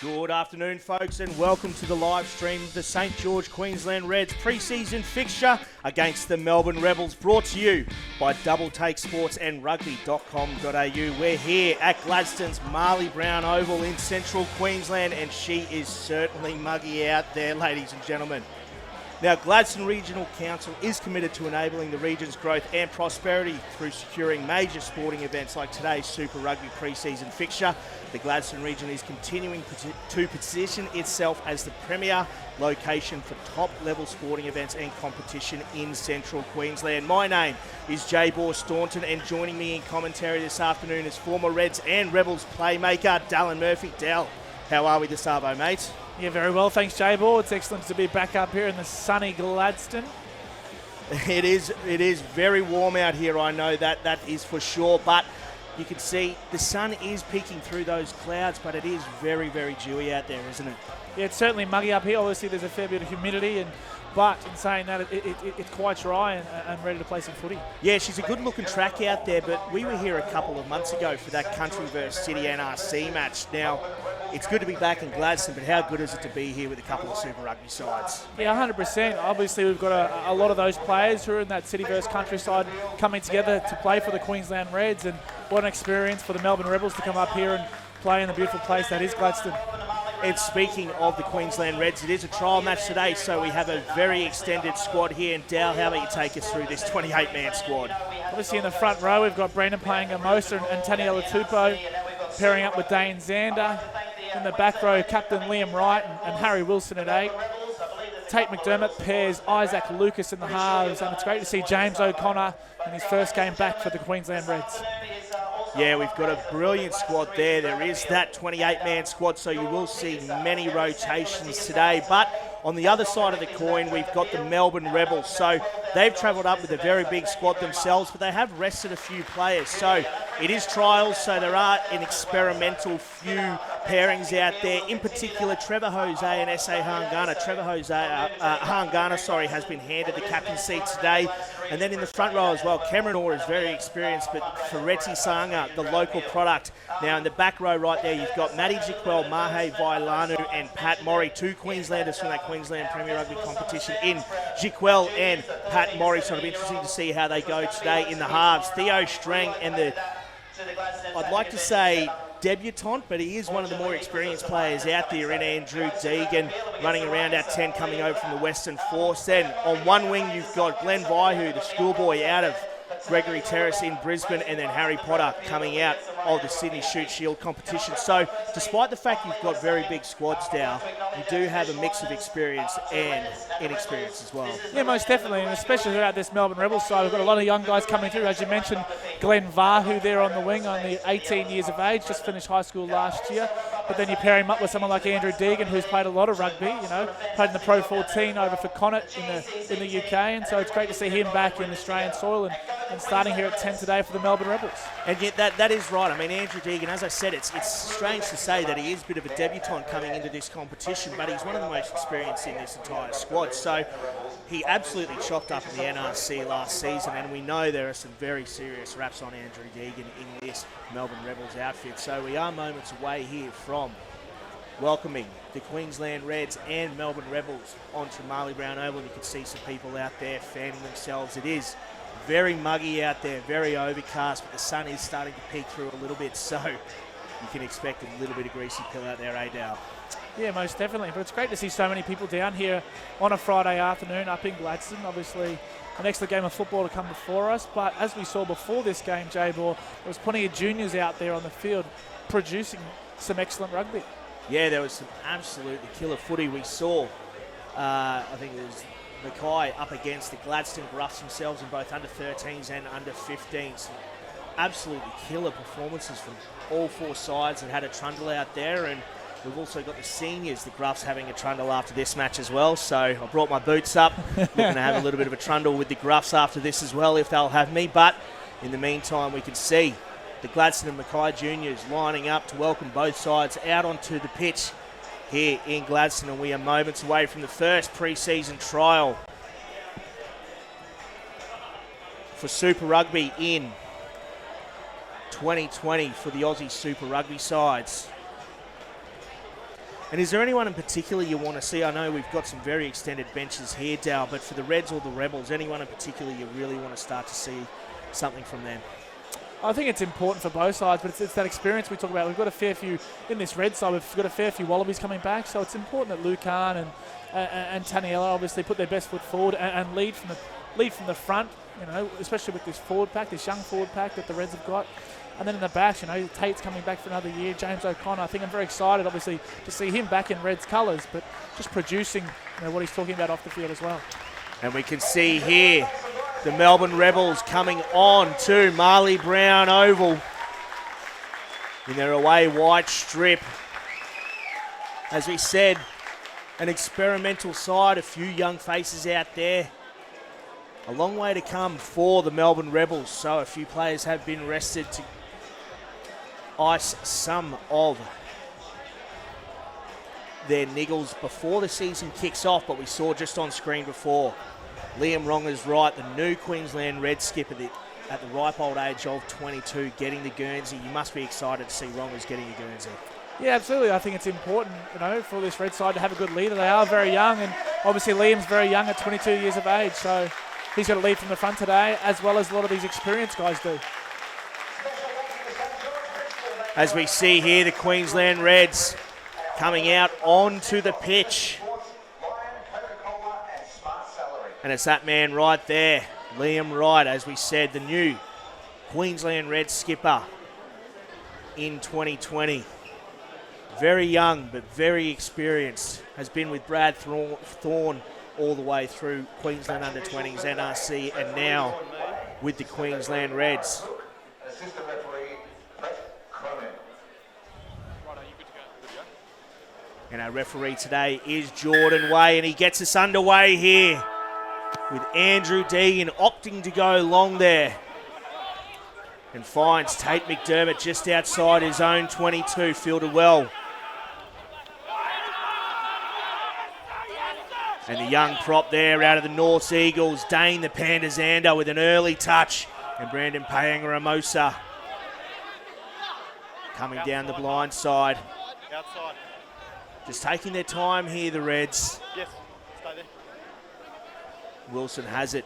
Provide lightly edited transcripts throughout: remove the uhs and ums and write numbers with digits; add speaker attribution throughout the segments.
Speaker 1: Good afternoon, folks, and welcome to the live stream of the St George Queensland Reds pre-season fixture against the Melbourne Rebels, brought to you by Double Take Sports and Rugby.com.au. We're here at Gladstone's Marley Brown Oval in central Queensland, and she is certainly muggy out there, ladies and gentlemen. Now, Gladstone Regional Council is committed to enabling the region's growth and prosperity through securing major sporting events like today's Super Rugby pre-season fixture. The Gladstone region is continuing to position itself as the premier location for top-level sporting events and competition in central Queensland. My name is Jay Staunton, and joining me in commentary this afternoon is former Reds and Rebels playmaker Dallin Murphy. Dal, how are we this arvo, mate?
Speaker 2: Yeah, very well. Thanks, J-Ball. It's excellent to be back up here in the sunny Gladstone.
Speaker 1: It is very warm out here, I know that is for sure, but you can see the sun is peeking through those clouds, but it is very, very dewy out there, isn't it?
Speaker 2: Yeah, it's certainly muggy up here. Obviously, there's a fair bit of humidity, but in saying that, it's quite dry and ready to play some footy.
Speaker 1: Yeah, she's a good-looking track out there, but we were here a couple of months ago for that Country vs City NRC match. Now, it's good to be back in Gladstone, but how good is it to be here with a couple of Super Rugby sides?
Speaker 2: Yeah, 100%. Obviously, we've got a lot of those players who are in that City vs Country side coming together to play for the Queensland Reds, and what an experience for the Melbourne Rebels to come up here and play in the beautiful place that is Gladstone.
Speaker 1: And speaking of the Queensland Reds, it is a trial match today, so we have a very extended squad here. And Dal, how about you take us through this 28-man squad?
Speaker 2: Obviously in the front row, we've got Brandon Paenga-Mosa and Taniela Tupou pairing up with Dane Zander. In the back row, Captain Liam Wright and Harry Wilson at 8. Tate McDermott pairs Isaac Lucas in the halves, and it's great to see James O'Connor in his first game back for the Queensland Reds.
Speaker 1: Yeah, we've got a brilliant squad there. There is that 28-man squad, so you will see many rotations today. But on the other side of the coin, we've got the Melbourne Rebels. So they've travelled up with a very big squad themselves, but they have rested a few players. So it is trials, so there are an experimental few pairings out there. In particular, Trevor Jose and S.A. Hangana. Trevor Jose, Hangana, has been handed the captain seat today. And then in the front row as well, Cameron Orr is very experienced, but Ferretti Sanga, the local product. Now in the back row right there, you've got Matty Jiquel, Mahe Vailanu and Pat Morris, two Queenslanders from that Queensland Premier Rugby competition in Jiquel and Pat Morris. So it'll be interesting to see how they go today in the halves. Theo Strang and I'd like to say debutant, but he is one of the more experienced players out there in Andrew Deegan, running around at 10, coming over from the Western Force. Then on one wing, you've got Glenn Vaihu, the schoolboy out of Gregory Terrace in Brisbane, and then Harry Potter coming out of the Sydney Shoot Shield competition. So despite the fact you've got very big squads now, you do have a mix of experience and inexperience as well.
Speaker 2: Yeah, most definitely, and especially throughout this Melbourne Rebels side, we've got a lot of young guys coming through. As you mentioned, Glenn Vahu there on the wing, only 18 years of age, just finished high school last year. But then you pair him up with someone like Andrew Deegan, who's played a lot of rugby, played in the Pro 14 over for Connacht in the UK, and so it's great to see him back in Australian soil and starting here at 10 today for the Melbourne Rebels.
Speaker 1: And yet that is right. I mean, Andrew Deegan, as I said, it's strange to say that he is a bit of a debutant coming into this competition, but he's one of the most experienced in this entire squad. So he absolutely chopped up in the NRC last season, and we know there are some very serious raps on Andrew Deegan in this Melbourne Rebels outfit. So we are moments away here from welcoming the Queensland Reds and Melbourne Rebels onto Marley Brown Oval. You can see some people out there fanning themselves. It is very muggy out there, very overcast, but the sun is starting to peek through a little bit, so you can expect a little bit of greasy pill out there, Dal?
Speaker 2: Yeah, most definitely. But it's great to see so many people down here on a Friday afternoon up in Gladstone. Obviously, an excellent game of football to come before us. But as we saw before this game, J-Ball, there was plenty of juniors out there on the field producing some excellent rugby.
Speaker 1: Yeah, there was some absolutely killer footy we saw. I think it was Mackay up against the Gladstone Gruffs themselves in both under 13s and under 15s. Absolutely killer performances from all four sides that had a trundle out there, and we've also got the seniors, the Gruffs, having a trundle after this match as well. So I brought my boots up, looking to have a little bit of a trundle with the Gruffs after this as well, if they'll have me. But in the meantime, we can see the Gladstone and Mackay juniors lining up to welcome both sides out onto the pitch here in Gladstone, and we are moments away from the first pre-season trial for Super Rugby in 2020 for the Aussie Super Rugby sides. And is there anyone in particular you want to see? I know we've got some very extended benches here, Dal, but for the Reds or the Rebels, anyone in particular you really want to start to see something from them?
Speaker 2: I think it's important for both sides, but it's that experience we talk about. We've got a fair few, in this Red side, we've got a fair few Wallabies coming back, so it's important that Lucan and Taniela obviously put their best foot forward and lead from the front, especially with this forward pack, this young forward pack that the Reds have got. And then in the back, Tate's coming back for another year, James O'Connor. I think I'm very excited, obviously, to see him back in Reds colours, but just producing what he's talking about off the field as well.
Speaker 1: And we can see here the Melbourne Rebels coming on to Marley Brown Oval in their away white strip. As we said, an experimental side, a few young faces out there. A long way to come for the Melbourne Rebels, so a few players have been rested to ice some of their niggles before the season kicks off, but we saw just on screen before, Liam Ronger's right, the new Queensland Red skipper at the ripe old age of 22 getting the Guernsey. You must be excited to see Ronger's getting the Guernsey.
Speaker 2: Yeah, absolutely. I think it's important, for this Red side to have a good leader. They are very young, and obviously Liam's very young at 22 years of age, so he's got to lead from the front today, as well as a lot of these experienced guys do.
Speaker 1: As we see here, the Queensland Reds coming out onto the pitch. And it's that man right there, Liam Wright, as we said, the new Queensland Reds skipper in 2020. Very young, but very experienced. Has been with Brad Thorne all the way through Queensland Under-20s, NRC, and now with the Queensland Reds. And our referee today is Jordan Way, and he gets us underway here with Andrew Deegan opting to go long there. And finds Tate McDermott just outside his own 22, fielded well. And the young prop there out of the North Eagles, Dane the Panda Zander with an early touch. And Brandon Paenga-Ramosa coming down the blind side.
Speaker 3: Outside.
Speaker 1: Just taking their time here, the Reds.
Speaker 3: Yes, stay there.
Speaker 1: Wilson has it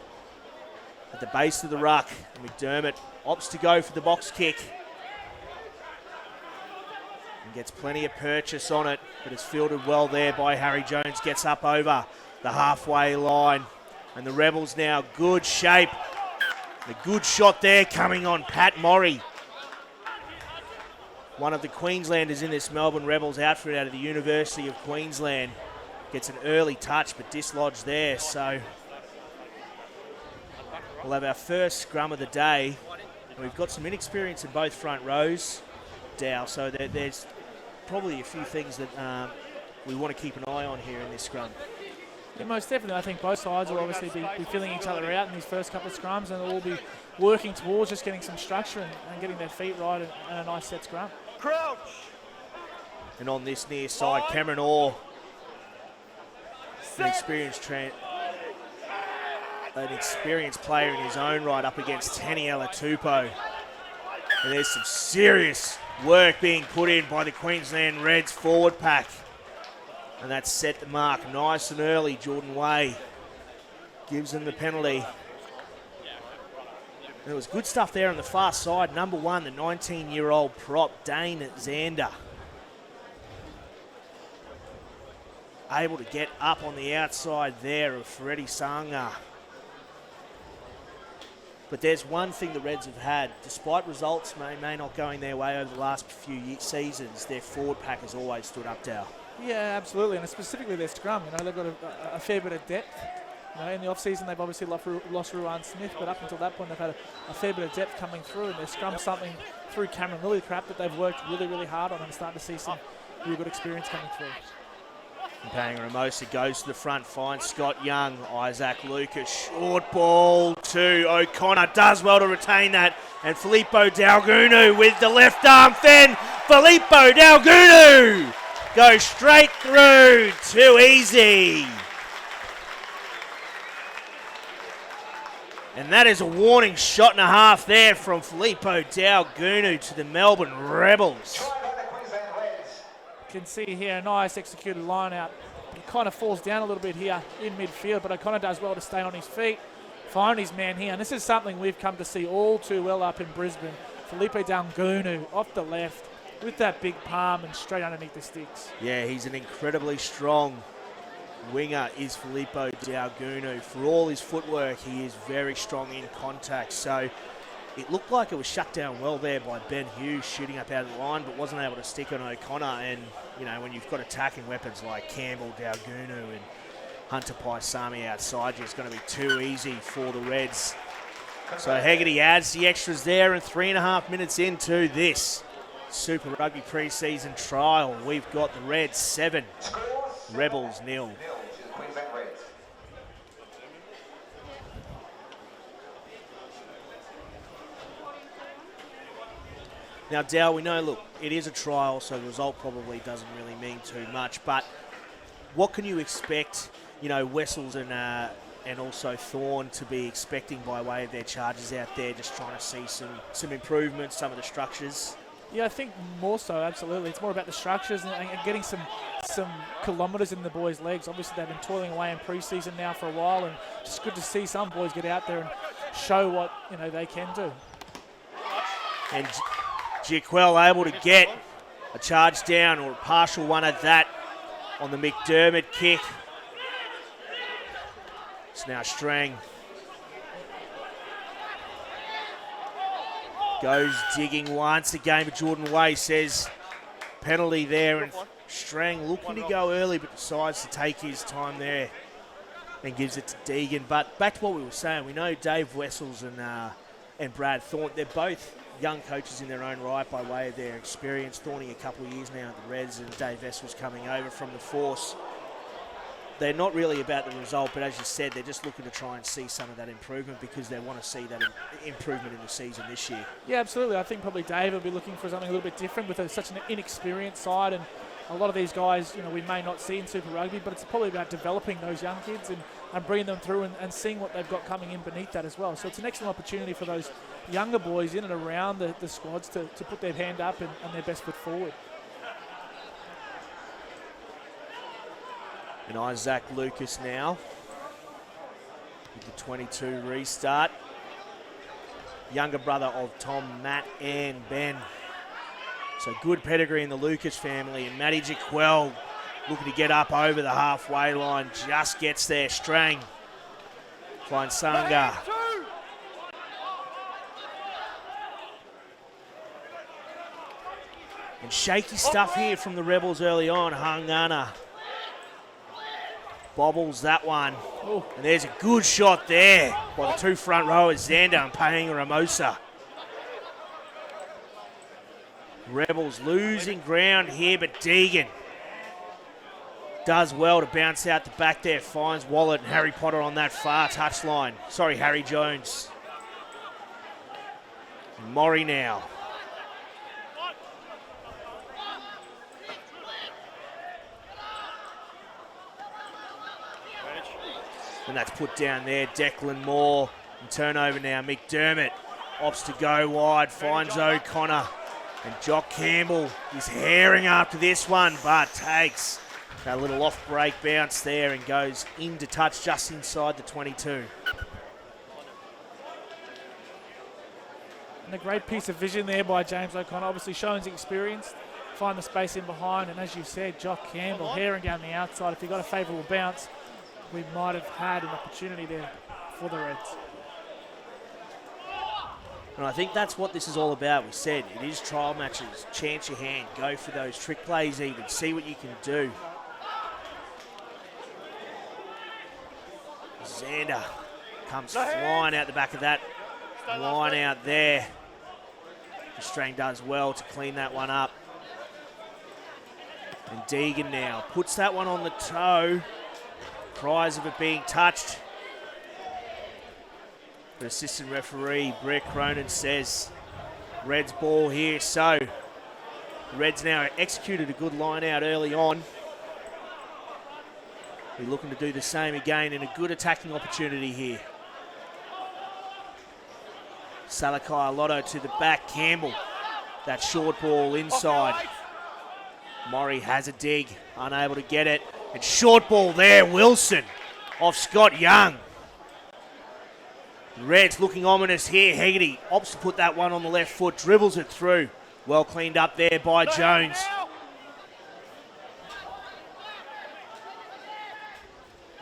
Speaker 1: at the base of the ruck. McDermott opts to go for the box kick. And gets plenty of purchase on it, but it's fielded well there by Harry Jones. Gets up over the halfway line. And the Rebels now good shape. A good shot there coming on Pat Morrie. One of the Queenslanders in this Melbourne Rebels outfit out of the University of Queensland. Gets an early touch, but dislodged there. So we'll have our first scrum of the day. And we've got some inexperience in both front rows, Dow. So there's probably a few things that we want to keep an eye on here in this scrum.
Speaker 2: Yeah, most definitely. I think both sides will obviously be filling each other out in these first couple of scrums, and they'll all be working towards just getting some structure and getting their feet right and a nice set scrum.
Speaker 3: Crouch.
Speaker 1: And on this near side, Cameron Orr, an experienced player in his own right up against Taniela Tupou. And there's some serious work being put in by the Queensland Reds forward pack. And that's set the mark nice and early. Jordan Way gives them the penalty. There was good stuff there on the far side. Number one, the 19-year-old prop, Dane Zander. Able to get up on the outside there of Freddie Sanga. But there's one thing the Reds have had. Despite results may not going their way over the last few seasons, their forward pack has always stood up, Dow.
Speaker 2: Yeah, absolutely, and specifically their scrum. They've got a fair bit of depth. In the off-season, they've obviously lost Ruan Smith, but up until that point, they've had a fair bit of depth coming through, and their scrum's something through Cameron Lillycrap that they've worked really, really hard on and starting to see some real good experience coming through.
Speaker 1: And Paenga-Ramosa goes to the front, finds Scott Young, Isaac Lucas, short ball to O'Connor, does well to retain that, and Filippo Dalgunu with the left arm fend. Filippo Dalgunu goes straight through, too easy. And that is a warning shot and a half there from Filippo Dalgunu to the Melbourne Rebels.
Speaker 2: Can see here a nice executed line out. He kind of falls down a little bit here in midfield, but O'Connor does well to stay on his feet, find his man here. And this is something we've come to see all too well up in Brisbane. Felipe Daungunu off the left with that big palm and straight underneath the sticks.
Speaker 1: Yeah, he's an incredibly strong winger, is Filippo Daungunu. For all his footwork, he is very strong in contact. So it looked like it was shut down well there by Ben Hughes shooting up out of the line, but wasn't able to stick on O'Connor. And, you know, when you've got attacking weapons like Campbell, Daungunu and Hunter Paisami outside you, it's going to be too easy for the Reds. So Hegarty adds the extras there, and 3.5 minutes into this Super Rugby pre-season trial, we've got the Reds 7, Rebels 0. Now, Dal, we know, look, it is a trial, so the result probably doesn't really mean too much, but what can you expect, you know, Wessels and also Thorne to be expecting by way of their charges out there, just trying to see some improvements, some of the structures?
Speaker 2: Yeah, I think more so, absolutely. It's more about the structures and getting some kilometres in the boys' legs. Obviously, they've been toiling away in pre-season now for a while, and just good to see some boys get out there and show what, you know, they can do.
Speaker 1: And Jiquel able to get a charge down, or a partial one at that, on the McDermott kick. It's now Strang. Goes digging once again, but Jordan Way says penalty there, and Strang looking to go early, but decides to take his time there and gives it to Deegan. But back to what we were saying, we know Dave Wessels and Brad Thorne, they're both young coaches in their own right by way of their experience. Thorny a couple of years now at the Reds, and Dave Wessels coming over from the Force. They're not really about the result, but as you said, they're just looking to try and see some of that improvement because they want to see that improvement in the season this year.
Speaker 2: Yeah, absolutely. I think probably Dave will be looking for something a little bit different with such an inexperienced side, and a lot of these guys, you know, we may not see in Super Rugby, but it's probably about developing those young kids and bringing them through and seeing what they've got coming in beneath that as well. So it's an excellent opportunity for those younger boys in and around the squads to put their hand up and their best foot forward.
Speaker 1: And Isaac Lucas now with the 22 restart. Younger brother of Tom, Matt and Ben. So good pedigree in the Lucas family. And Matty Jiquel looking to get up over the halfway line. Just gets there. Strang finds Sanga. And shaky stuff here from the Rebels early on. Hangana bobbles that one.
Speaker 2: Ooh.
Speaker 1: And there's a good shot there by the two front rowers, Xander and Pahenga Ramosa. Rebels losing ground here, but Deegan does well to bounce out the back there, finds Wallet and Harry Potter on that far touchline. Sorry, Harry Jones. Murray now. And that's put down there. Declan Moore. And turnover now. McDermott opts to go wide. Finds O'Connor. And Jock Campbell is herring after this one, but takes that little off-break bounce there and goes into touch just inside the 22.
Speaker 2: And a great piece of vision there by James O'Connor. Obviously showing his experience. Find the space in behind. And as you said, Jock Campbell herring down the outside. If he got a favourable bounce, we might have had an opportunity there for the Reds.
Speaker 1: And I think that's what this is all about. We said it is trial matches. Chance your hand. Go for those trick plays even. See what you can do. Xander comes flying out the back of that line out there. The Strang does well to clean that one up. And Deegan now puts that one on the toe. Prize of it being touched. But assistant referee Brett Cronin says Reds ball here. So Reds now executed a good line out early on. We're looking to do the same again in a good attacking opportunity here. Salakai Lotto to the back. Campbell. That short ball inside. Murray has a dig, unable to get it. And short ball there, Wilson off Scott Young. Reds looking ominous here. Hegarty opts to put that one on the left foot, dribbles it through. Well cleaned up there by Jones.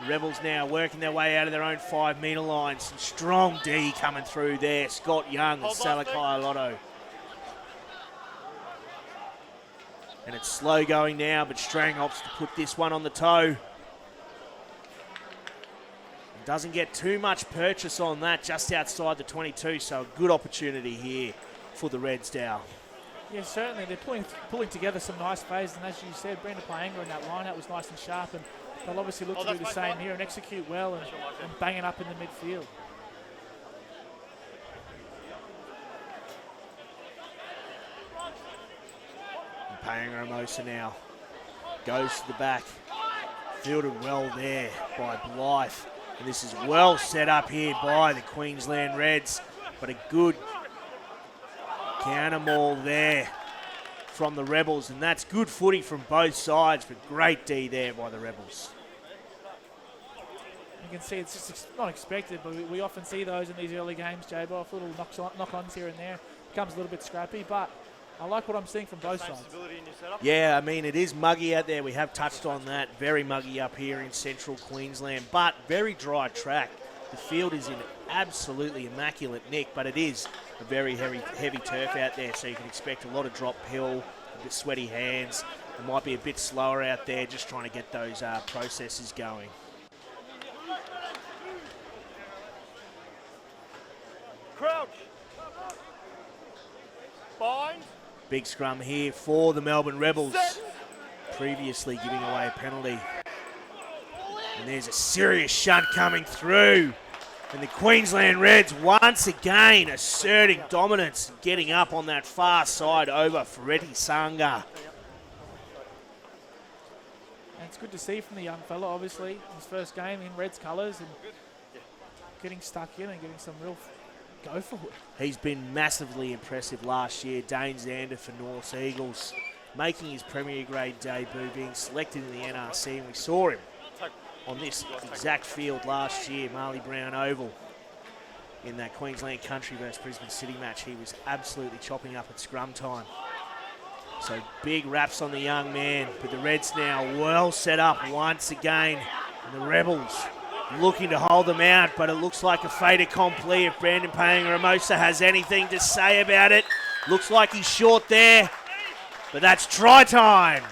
Speaker 1: Rebels now working their way out of their own 5 metre line. Some strong D coming through there. Scott Young and Salakai Lotto. And it's slow going now, but Strang opts to put this one on the toe. Doesn't get too much purchase on that, just outside the 22, so a good opportunity here for the Reds, Dow.
Speaker 2: Yeah, certainly. They're pulling together some nice phases, and as you said, Brendan Paenga in that line, that was nice and sharp, and they'll obviously look to do the same here and execute well and bang it up in the midfield.
Speaker 1: And Paenga Amosa now goes to the back. Fielded well there by Blythe. And this is well set up here by the Queensland Reds, but a good counter maul there from the Rebels, and that's good footy from both sides, but great D there by the Rebels.
Speaker 2: You can see it's just not expected, but we often see those in these early games, J-Boff, little knock-ons here and there. Becomes a little bit scrappy, but I like what I'm seeing from both sides.
Speaker 1: Yeah, I mean, it is muggy out there. We have touched on that. Very muggy up here in central Queensland, but very dry track. The field is in absolutely immaculate nick, but it is a very heavy turf out there, so you can expect a lot of drop hill, a bit sweaty hands. It might be a bit slower out there, just trying to get those processes going.
Speaker 3: Crouch. Bind.
Speaker 1: Big scrum here for the Melbourne Rebels, previously giving away a penalty. And there's a serious shunt coming through. And the Queensland Reds once again asserting dominance, getting up on that far side over Ferretti Sanga.
Speaker 2: And it's good to see from the young fella, obviously, his first game in Reds colours and getting stuck in and getting some real go for it.
Speaker 1: He's been massively impressive last year. Dane Zander for North Eagles, making his Premier Grade debut, being selected in the NRC, and we saw him on this exact field last year, Marley Brown Oval, in that Queensland Country versus Brisbane City match. He was absolutely chopping up at scrum time. So big raps on the young man, but the Reds now well set up once again, and the Rebels looking to hold them out, but it looks like a fait accompli if Brandon Paenga Amosa has anything to say about it. Looks like he's short there, but that's try time.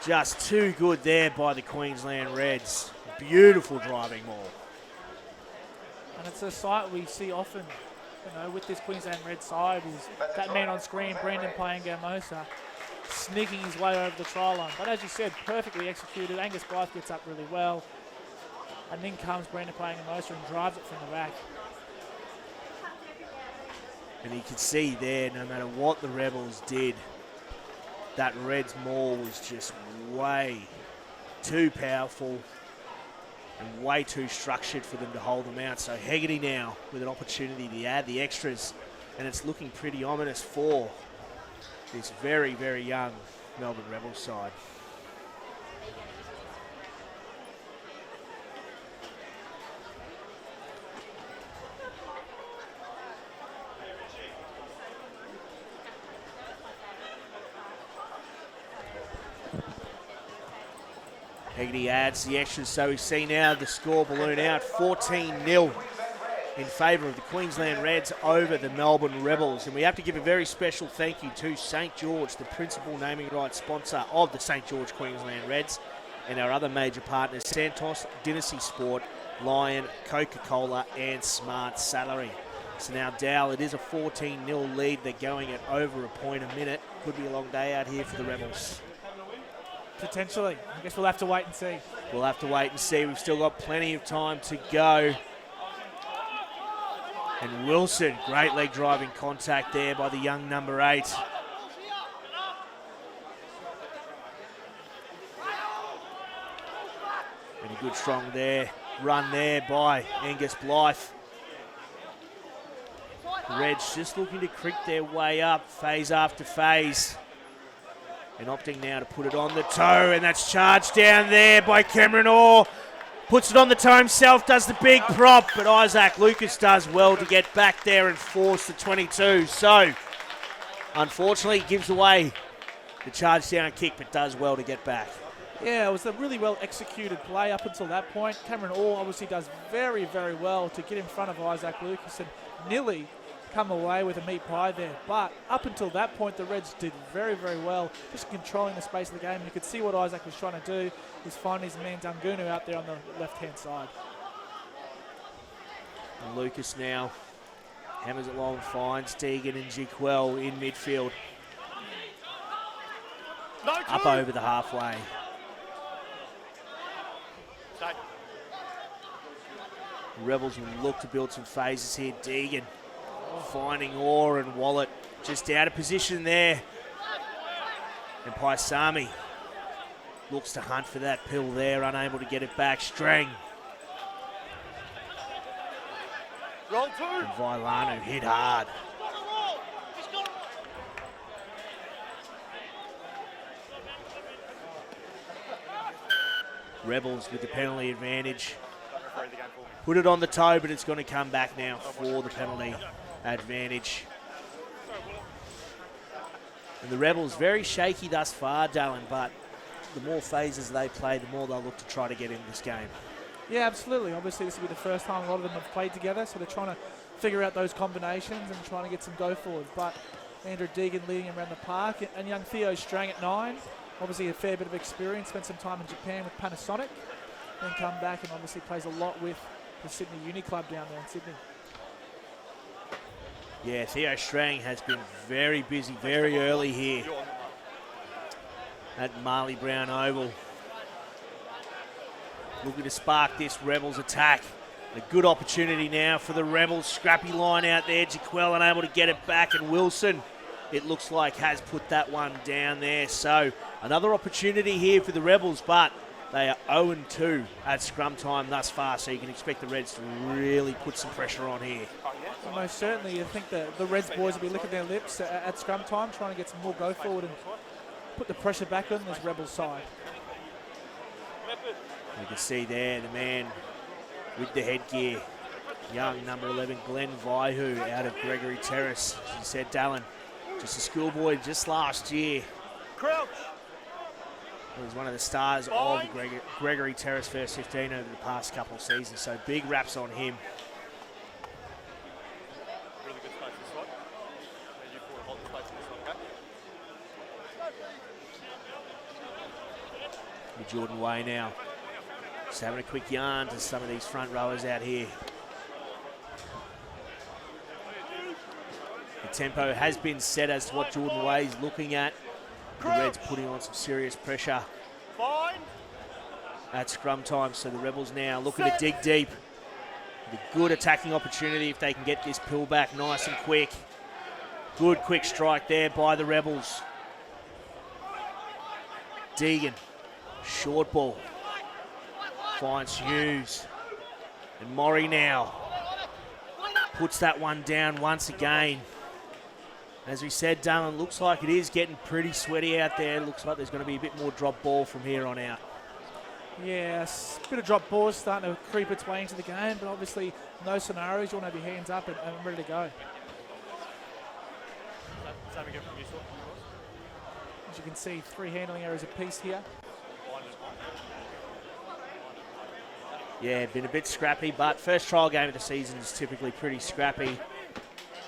Speaker 1: Just too good there by the Queensland Reds. Beautiful driving ball.
Speaker 2: And it's a sight we see often, with this Queensland Red side, is that man on screen, Brandon Paenga Amosa, sneaking his way over the try line. But as you said, perfectly executed. Angus Blythe gets up really well. And then comes Brandon Paenga Amosa and drives it from the back.
Speaker 1: And you can see there, no matter what the Rebels did, that Reds maul was just way too powerful and way too structured for them to hold them out. So Hegarty now with an opportunity to add the extras, and it's looking pretty ominous for this very, very young Melbourne Rebels side. Hegarty adds the extras, so we see now the score balloon out 14-0 in favour of the Queensland Reds over the Melbourne Rebels. And we have to give a very special thank you to St George, the principal naming rights sponsor of the St George Queensland Reds, and our other major partners, Santos, Dynasty Sport, Lion, Coca-Cola and Smart Salary. So now Dow, it is a 14-0 lead. They're going at over a point a minute. Could be a long day out here for the Rebels.
Speaker 2: Potentially. I guess we'll have to wait and see.
Speaker 1: We'll have to wait and see. We've still got plenty of time to go. And Wilson, great leg driving contact there by the young number 8. And a good strong run there by Angus Blythe. The Reds just looking to creep their way up phase after phase. And opting now to put it on the toe, and that's charged down there by Cameron Orr. Puts it on the toe himself, does the big prop, but Isaac Lucas does well to get back there and force the 22. So, unfortunately, gives away the charge down kick, but does well to get back.
Speaker 2: Yeah, it was a really well executed play up until that point. Cameron Orr obviously does very, very well to get in front of Isaac Lucas and nearly come away with a meat pie there. But up until that point, the Reds did very, very well, just controlling the space of the game. You could see what Isaac was trying to do, was find his man Dungunu out there on the left-hand side.
Speaker 1: And Lucas now hammers it long, finds Deegan and Jiquel in midfield.
Speaker 3: No,
Speaker 1: Up over the halfway.
Speaker 3: Stay.
Speaker 1: The Rebels will look to build some phases here. Deegan finding Orr and Wallet just out of position there. And Paisami looks to hunt for that pill there, unable to get it back. Strang.
Speaker 3: Roll 2.
Speaker 1: And Vailanu hit hard. Rebels with the penalty advantage. Put it on the toe, but it's going to come back now for the penalty advantage. And the Rebels very shaky thus far, Dallin, but the more phases they play, the more they'll look to try to get into this game.
Speaker 2: Yeah, absolutely. Obviously, this will be the first time a lot of them have played together, so they're trying to figure out those combinations and trying to get some go forward. But Andrew Deegan leading around the park, and young Theo Strang at 9. Obviously, a fair bit of experience, spent some time in Japan with Panasonic, then come back and obviously plays a lot with the Sydney Uni Club down there in Sydney.
Speaker 1: Yeah, Theo Strang has been very busy very early here at Marley Brown Oval. Looking to spark this Rebels attack. A good opportunity now for the Rebels. Scrappy line out there. Jiquel unable to get it back, and Wilson, it looks like, has put that one down there. So another opportunity here for the Rebels, but they are 0-2 at scrum time thus far, so you can expect the Reds to really put some pressure on here.
Speaker 2: Well, most certainly, I think the Reds boys will be licking their lips at scrum time, trying to get some more go forward and put the pressure back on this Rebels side.
Speaker 1: You can see there the man with the headgear, young number 11 Glenn Vaihu out of Gregory Terrace. As you said, Dallin, just a schoolboy just last year.
Speaker 3: Crouch.
Speaker 1: He was one of the stars of the Gregory Terrace first 15 over the past couple of seasons, so big raps on him.
Speaker 3: Really good space this one. You four hold the space this one, okay?
Speaker 1: With Jordan Way now. Just having a quick yarn to some of these front rowers out here. The tempo has been set as to what Jordan Way is looking at. The Reds putting on some serious pressure at scrum time, so the Rebels now looking to dig deep. The good attacking opportunity if they can get this pill back nice and quick. Good quick strike there by the Rebels. Deegan, short ball. Finds Hughes. And Morrie now puts that one down once again. As we said, Dallin, looks like it is getting pretty sweaty out there. Looks like there's going to be a bit more drop ball from here on out.
Speaker 2: Yes, a bit of drop ball starting to creep its way into the game, but obviously in those scenarios you want to have your hands up and ready to go.
Speaker 3: Same again from you, sir.
Speaker 2: As you can see, 3 handling errors apiece here.
Speaker 1: Yeah, been a bit scrappy, but first trial game of the season is typically pretty scrappy.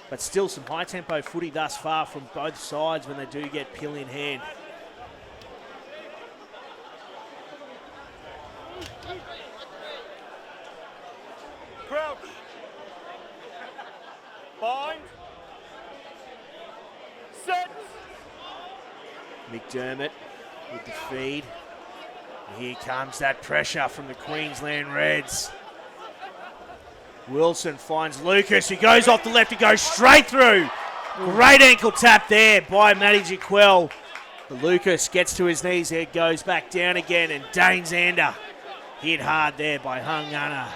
Speaker 1: But still some high-tempo footy thus far from both sides when they do get pill in hand.
Speaker 3: Crouch. Bind. Set.
Speaker 1: McDermott with the feed. And here comes that pressure from the Queensland Reds. Wilson finds Lucas, who goes off the left and goes straight through. Great ankle tap there by Matty Jiquel. Lucas gets to his knees, there goes back down again, and Dane Zander hit hard there by Hung Gunner.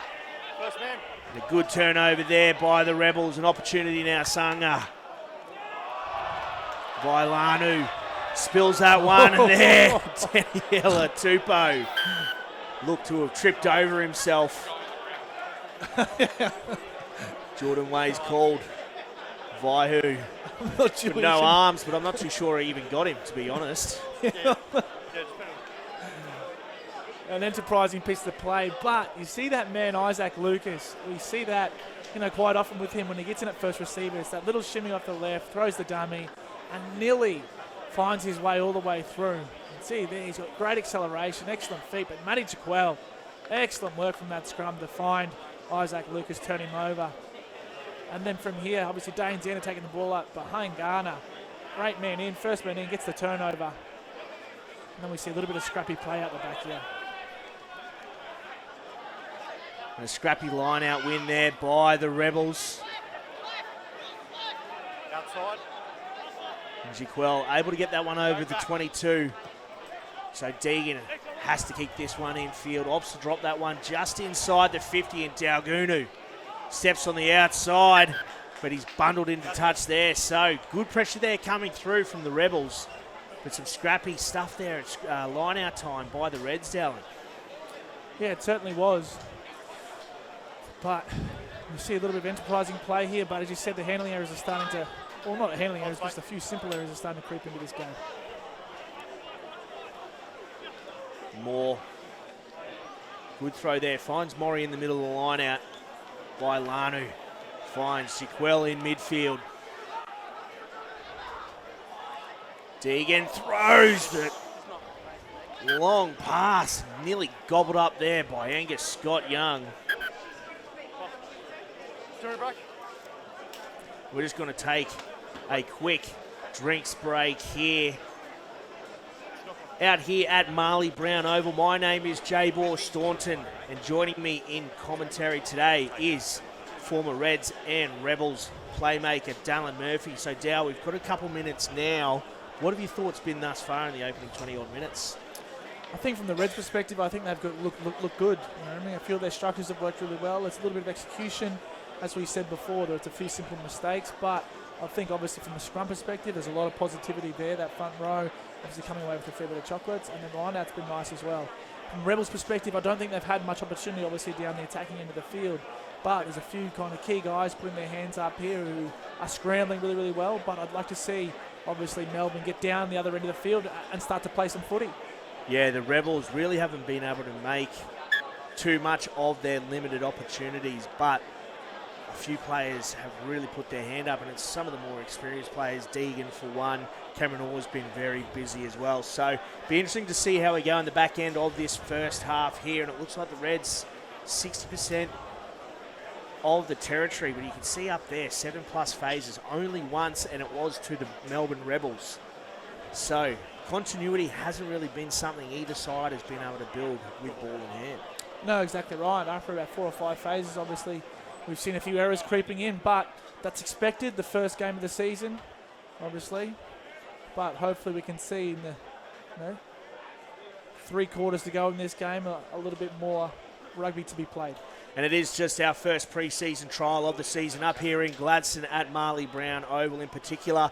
Speaker 3: First man.
Speaker 1: A good turnover there by the Rebels. An opportunity now, Sanga. Vailanu spills that one, and there, Daniela Tupou looked to have tripped over himself. Jordan Way's called. Vaihu. No arms, but I'm not too sure he even got him, to be honest.
Speaker 2: An enterprising piece of play, but you see that man, Isaac Lucas. We see that, quite often with him when he gets in at first receiver. It's that little shimmy off the left, throws the dummy, and nearly finds his way all the way through. You can see there, he's got great acceleration, excellent feet, but Matty Jaquel, excellent work from that scrum to find Isaac Lucas, turn him over. And then from here, obviously Dane Zena taking the ball up behind Garner. Great man in, first man in, gets the turnover. And then we see a little bit of scrappy play out the back here.
Speaker 1: And a scrappy line-out win there by the Rebels.
Speaker 3: Outside.
Speaker 1: And Jaquel able to get that one over the 22. So Deegan has to keep this one in field. Opts to drop that one just inside the 50, and Daugunu steps on the outside, but he's bundled into touch there. So good pressure there coming through from the Rebels. But some scrappy stuff there at line-out time by the Reds, Dallin.
Speaker 2: Yeah, it certainly was. But you see a little bit of enterprising play here, but as you said, the handling errors are starting to, well, not handling errors, just a few simple errors are starting to creep into this game.
Speaker 1: Moore. Good throw there. Finds Maury in the middle of the line out. Vailanu finds Jaquel in midfield. Deegan throws the long pass. Nearly gobbled up there by Angus Scott Young. We're just going to take a quick drinks break here. Out here at Marley Brown Oval, my name is Jabor Staunton, and joining me in commentary today is former Reds and Rebels playmaker Dallin Murphy. So, Dow, we've got a couple minutes now. What have your thoughts been thus far in the opening 20-odd minutes?
Speaker 2: I think from the Reds' perspective, I think they've got look good. You know what I mean? I feel their structures have worked really well. It's a little bit of execution. As we said before, there's a few simple mistakes, but I think obviously from the scrum perspective, there's a lot of positivity there. That front row obviously coming away with a fair bit of chocolates, and then the line-out's been nice as well. From Rebels' perspective, I don't think they've had much opportunity, obviously, down the attacking end of the field, but there's a few kind of key guys putting their hands up here who are scrambling really, really well, but I'd like to see, obviously, Melbourne get down the other end of the field and start to play some footy. Yeah,
Speaker 1: the Rebels really haven't been able to make too much of their limited opportunities, but a few players have really put their hand up, and it's some of the more experienced players. Deegan, for one. Cameron Orr's been very busy as well. So, be interesting to see how we go in the back end of this first half here. And it looks like the Reds, 60% of the territory. But you can see up there, 7+ phases, only once, and it was to the Melbourne Rebels. So, continuity hasn't really been something either side has been able to build with ball in hand.
Speaker 2: No, exactly right. After about 4 or 5 phases, obviously, we've seen a few errors creeping in, but that's expected. The first game of the season, obviously. But hopefully we can see in the 3 quarters to go in this game a little bit more rugby to be played.
Speaker 1: And it is just our first pre-season trial of the season up here in Gladstone at Marley Brown Oval in particular.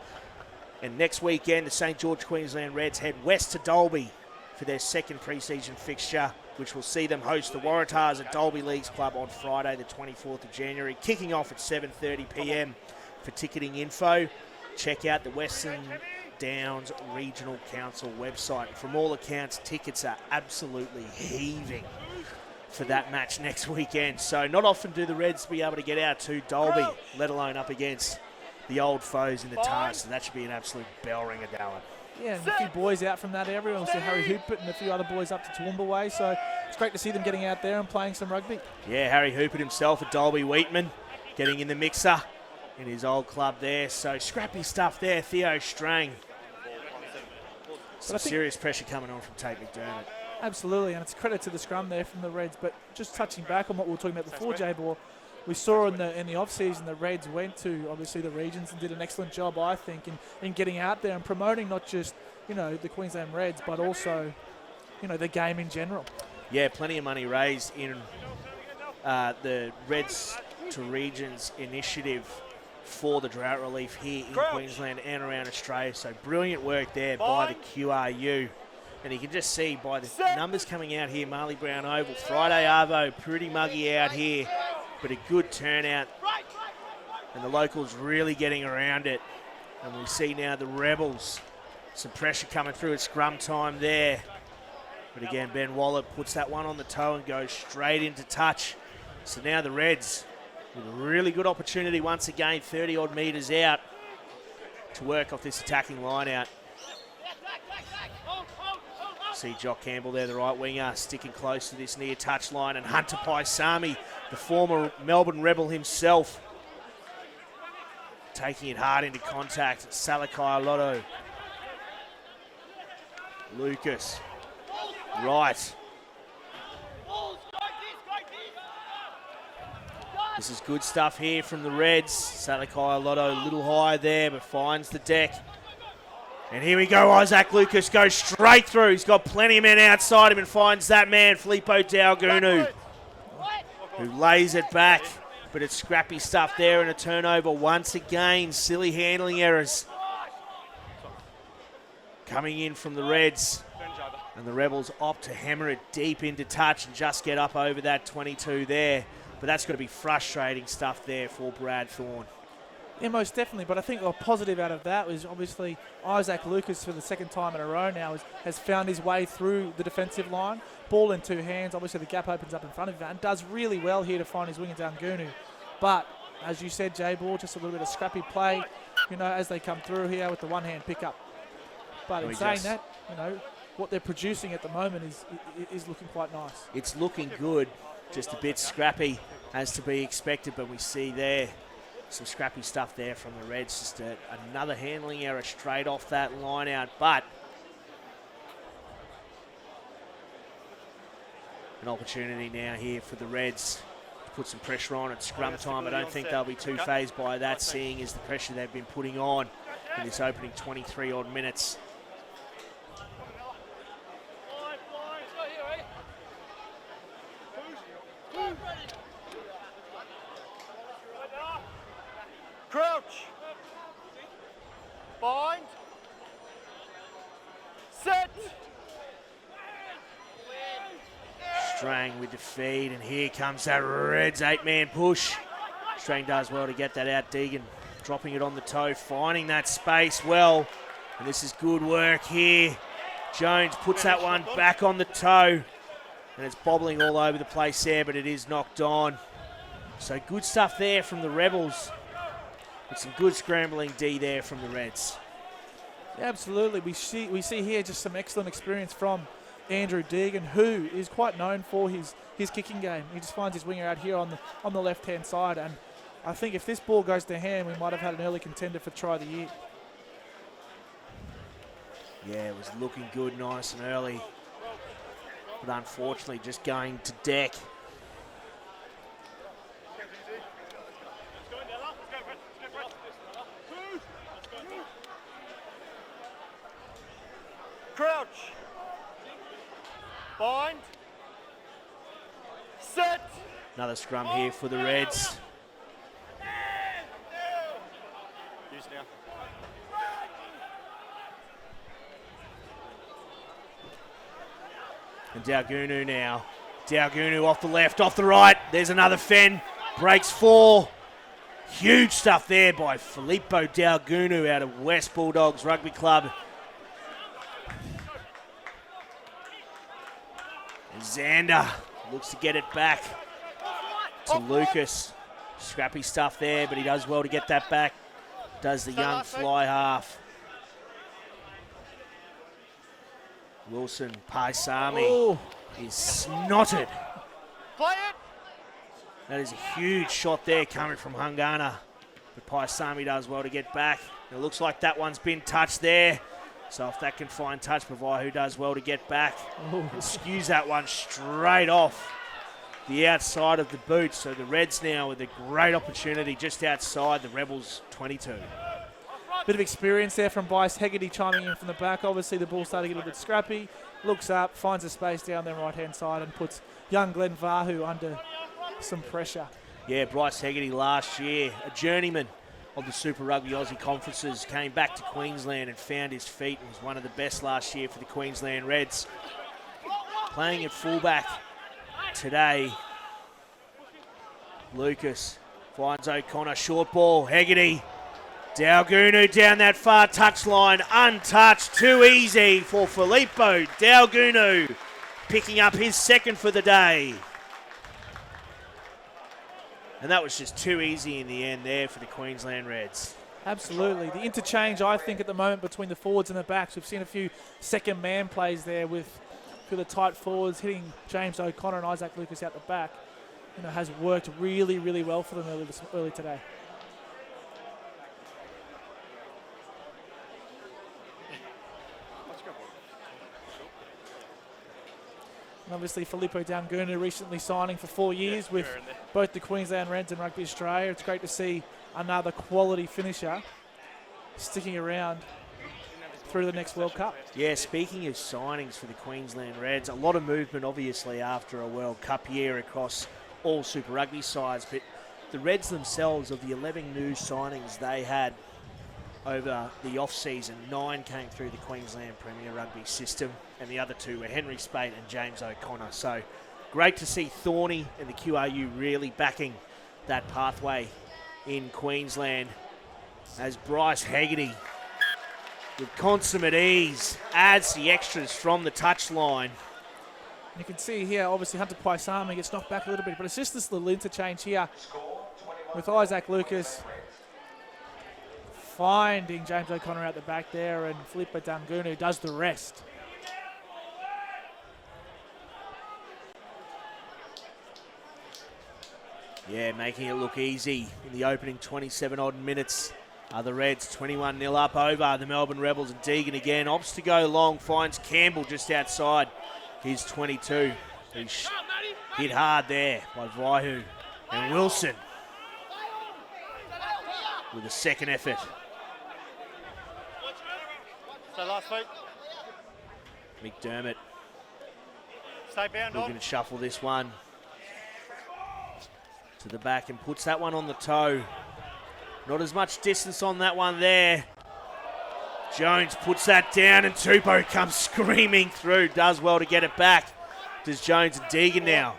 Speaker 1: And next weekend, the St. George Queensland Reds head west to Dalby for their second pre-season fixture, which will see them host the Waratahs at Dalby Leagues Club on Friday, the 24th of January, kicking off at 7:30 p.m. For ticketing info, check out the Western Downs Regional Council website. From all accounts, tickets are absolutely heaving for that match next weekend. So not often do the Reds be able to get out to Dalby, let alone up against the old foes in the Tars. So that should be an absolute bell ringer, Dallin.
Speaker 2: Yeah, and a few boys out from that area. Also Harry Hoopert and a few other boys up to Toowoomba way. So it's great to see them getting out there and playing some rugby. Yeah,
Speaker 1: Harry Hoopert himself at Dalby Wheatman, getting in the mixer in his old club there. So scrappy stuff there, Theo Strang. Some serious pressure coming on from Tate McDermott.
Speaker 2: Absolutely, and it's a credit to the scrum there from the Reds. But just touching back on what we were talking about before, J-Ball, we saw in the off-season the Reds went to, obviously, the regions and did an excellent job, I think, in getting out there and promoting not just, the Queensland Reds, but also, the game in general.
Speaker 1: Yeah, plenty of money raised in the Reds to regions initiative for the drought relief here in Queensland and around Australia. So brilliant work there by the QRU. And you can just see by the numbers coming out here, Marley Brown Oval, Friday Arvo, pretty muggy out here, but a good turnout. And the locals really getting around it. And we see now the Rebels, some pressure coming through at scrum time there. But again, Ben Wallop puts that one on the toe and goes straight into touch. So now the Reds with a really good opportunity once again, 30-odd metres out to work off this attacking line out. See Jock Campbell there, the right winger, sticking close to this near touch line, and Hunter Paisami, the former Melbourne Rebel himself, taking it hard into contact. Salakai Lotto. Lucas. Right. This is good stuff here from the Reds. Salakai Lotto a little high there, but finds the deck. And here we go, Isaac Lucas goes straight through. He's got plenty of men outside him and finds that man, Filippo Daugunu, who lays it back. But it's scrappy stuff there and a turnover once again. Silly handling errors coming in from the Reds. And the Rebels opt to hammer it deep into touch and just get up over that 22 there. But that's got to be frustrating stuff there for Brad Thorne.
Speaker 2: Yeah, most definitely. But I think a positive out of that was obviously Isaac Lucas for the second time in a row now has found his way through the defensive line. Ball in two hands. Obviously the gap opens up in front of him and does really well here to find his winger Daugunu. But as you said, J-Ball, just a little bit of scrappy play, as they come through here with the one-hand pickup. But in saying that, what they're producing at the moment is looking quite nice.
Speaker 1: It's looking good, just a bit scrappy as to be expected, but we see there some scrappy stuff there from the Reds. Just another handling error straight off that line out, but an opportunity now here for the Reds to put some pressure on at scrum time. I don't think they'll be too phased by that, seeing as the pressure they've been putting on in this opening 23-odd minutes.
Speaker 3: Crouch. Bind. Set.
Speaker 1: Strang with the feed, and here comes that Reds 8-man push. Strang does well to get that out. Deegan dropping it on the toe, finding that space well. And this is good work here. Jones puts that one back on the toe. And it's bobbling all over the place there, but it is knocked on. So good stuff there from the Rebels. With some good scrambling D there from the Reds.
Speaker 2: Yeah, absolutely. We see here just some excellent experience from Andrew Deegan, who is quite known for his kicking game. He just finds his winger out here on the left-hand side. And I think if this ball goes to hand, we might have had an early contender for try of the year.
Speaker 1: Yeah, it was looking good nice and early. But unfortunately just going to deck.
Speaker 3: Crouch. Bind. Set.
Speaker 1: Another scrum here for the Reds.
Speaker 3: Use now.
Speaker 1: And Daugunu now. Daugunu off the left, off the right. There's another Fen. Breaks 4. Huge stuff there by Filippo Daugunu out of West Bulldogs Rugby Club. And Xander looks to get it back to Lucas. Scrappy stuff there, but he does well to get that back. Does the young fly half. Wilson Paisami is snotted.
Speaker 3: Play it.
Speaker 1: That is a huge shot there coming from Hungana. But Paisami does well to get back. It looks like that one's been touched there. So if that can find touch, Pavahu does well to get back. And skews that one straight off the outside of the boot. So the Reds now with a great opportunity just outside the Rebels 22.
Speaker 2: Bit of experience there from Bryce Hegarty chiming in from the back. Obviously the ball starting to get a bit scrappy. Looks up, finds a space down their right-hand side and puts young Glenn Vahu under some pressure.
Speaker 1: Yeah, Bryce Hegarty last year, a journeyman of the Super Rugby Aussie conferences, came back to Queensland and found his feet and was one of the best last year for the Queensland Reds. Playing at fullback today, Lucas finds O'Connor, short ball, Hegarty. Daugunu down that far touchline, untouched, too easy for Filippo Daugunu, picking up his second for the day. And that was just too easy in the end there for the Queensland Reds.
Speaker 2: Absolutely. The interchange, I think, at the moment between the forwards and the backs, we've seen a few second man plays there with the tight forwards hitting James O'Connor and Isaac Lucas out the back. Has worked really, really well for them early today. And obviously, Filippo Daugunu recently signing for 4 years with both the Queensland Reds and Rugby Australia. It's great to see another quality finisher sticking around through the next World Cup.
Speaker 1: Yeah, speaking of signings for the Queensland Reds, a lot of movement obviously after a World Cup year across all Super Rugby sides, but the Reds themselves, of the 11 new signings they had over the off-season, 9 came through the Queensland Premier Rugby system, and the other 2 were Henry Spate and James O'Connor. So great to see Thorny and the QRU really backing that pathway in Queensland, as Bryce Hegarty, with consummate ease, adds the extras from the touchline.
Speaker 2: You can see here, obviously, Hunter Paisami gets knocked back a little bit, but it's just this little interchange here with Isaac Lucas finding James O'Connor out the back there, and Filippo Daugunu does the rest.
Speaker 1: Yeah, making it look easy in the opening 27-odd minutes. The Reds 21-0 up over the Melbourne Rebels, and Deegan again opts to go long, finds Campbell just outside his 22. He's hit hard there by Vaihu, and Wilson with a second effort.
Speaker 3: Stay last feet.
Speaker 1: McDermott
Speaker 3: Stay bound
Speaker 1: looking
Speaker 3: on.
Speaker 1: to shuffle this one to the back and puts that one on the toe. Not as much distance on that one there. Jones puts that down, and Tupou comes screaming through. Does well to get it back. Does Jones and Deegan now.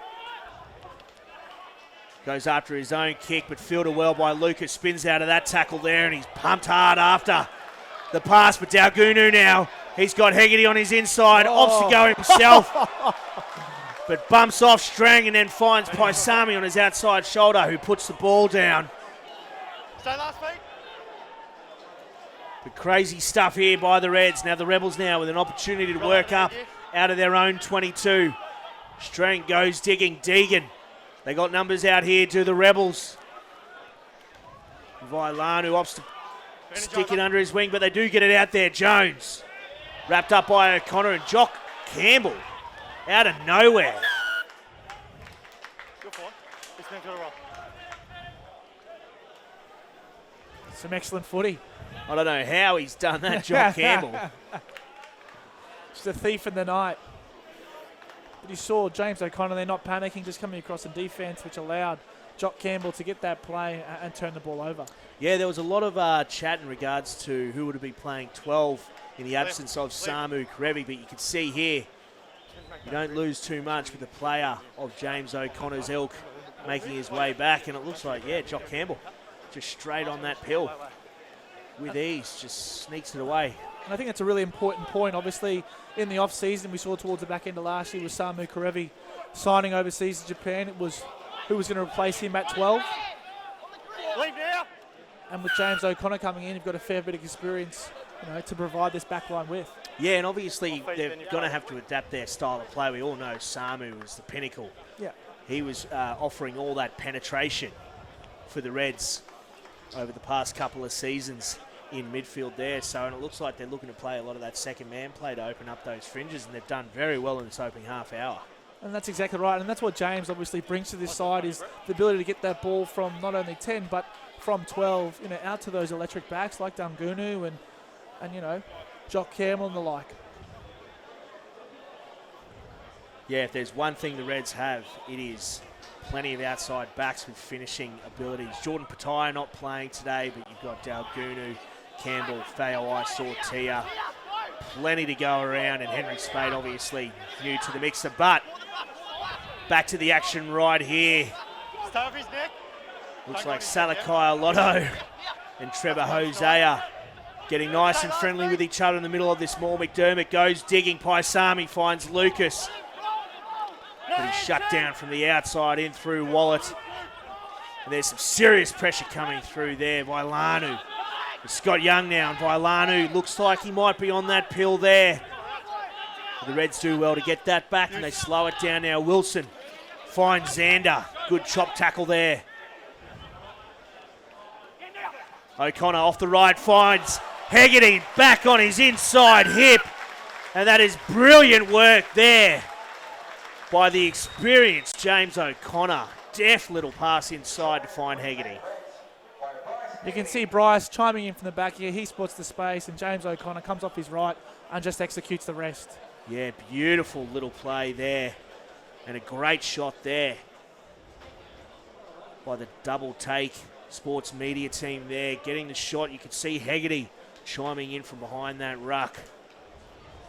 Speaker 1: Goes after his own kick, but fielded well by Lucas. Spins out of that tackle there, and he's pumped hard after the pass. But Daugunu now, he's got Hegarty on his inside. Opts to go himself, but bumps off Strang and then finds Paisami on his outside shoulder, who puts the ball down.
Speaker 3: Stay last feet.
Speaker 1: But crazy stuff here by the Reds. Now the Rebels now with an opportunity to work up out of their own 22. Strang goes digging. Deegan. They got numbers out here to the Rebels. Vailanu opts to stick it under his wing, but they do get it out there. Jones wrapped up by O'Connor, and Jock Campbell out of nowhere.
Speaker 3: Good point. This man's got a roll.
Speaker 2: Some excellent footy.
Speaker 1: I don't know how he's done that, Jock Campbell.
Speaker 2: Just a thief in the night. But you saw James O'Connor there not panicking, just coming across in defence, which allowed Jock Campbell to get that play and turn the ball over.
Speaker 1: Yeah, there was a lot of chat in regards to who would be playing 12 in the absence of Samu Karevi, but you can see here, you don't lose too much with a player of James O'Connor's ilk making his way back, and it looks like, yeah, Jock Campbell just straight on that pill with ease, just sneaks it away.
Speaker 2: And I think that's a really important point. Obviously, in the off-season, we saw towards the back end of last year with Samu Karevi signing overseas to Japan. It was who was going to replace him at 12.
Speaker 3: Leave now.
Speaker 2: And with James O'Connor coming in, you've got a fair bit of experience, to provide this back line with.
Speaker 1: Yeah, and obviously they're going to have to adapt their style of play. We all know Samu was the pinnacle.
Speaker 2: Yeah.
Speaker 1: He was offering all that penetration for the Reds over the past couple of seasons in midfield there. So, and it looks like they're looking to play a lot of that second man play to open up those fringes, and they've done very well in this opening half hour.
Speaker 2: And that's exactly right. And that's what James obviously brings to this side, is the ability to get that ball from not only 10, but from 12, out to those electric backs like Daugunu and Jock Campbell and the like.
Speaker 1: Yeah, if there's one thing the Reds have, it is plenty of outside backs with finishing abilities. Jordan Pattaya not playing today, but you've got Dalgunu, Campbell, Fayoi, Sortia. Plenty to go around, and Henry Spade obviously new to the mixer. But back to the action right here. Looks like Salakai Lotto and Trevor Hosea getting nice and friendly with each other in the middle of this maul. McDermott goes digging. Paisami finds Lucas. But he's shut down from the outside in through Wallet. And there's some serious pressure coming through there. Vailanu. It's Scott Young now, and Vailanu looks like he might be on that pill there. The Reds do well to get that back, and they slow it down now. Wilson finds Xander. Good chop tackle there. O'Connor off the right finds Hegarty back on his inside hip. And that is brilliant work there by the experienced James O'Connor. Deft little pass inside to find Hegarty.
Speaker 2: You can see Bryce chiming in from the back here. He spots the space, and James O'Connor comes off his right and just executes the rest.
Speaker 1: Yeah, beautiful little play there. And a great shot there by the double take sports media team there. Getting the shot, you could see Hegarty chiming in from behind that ruck.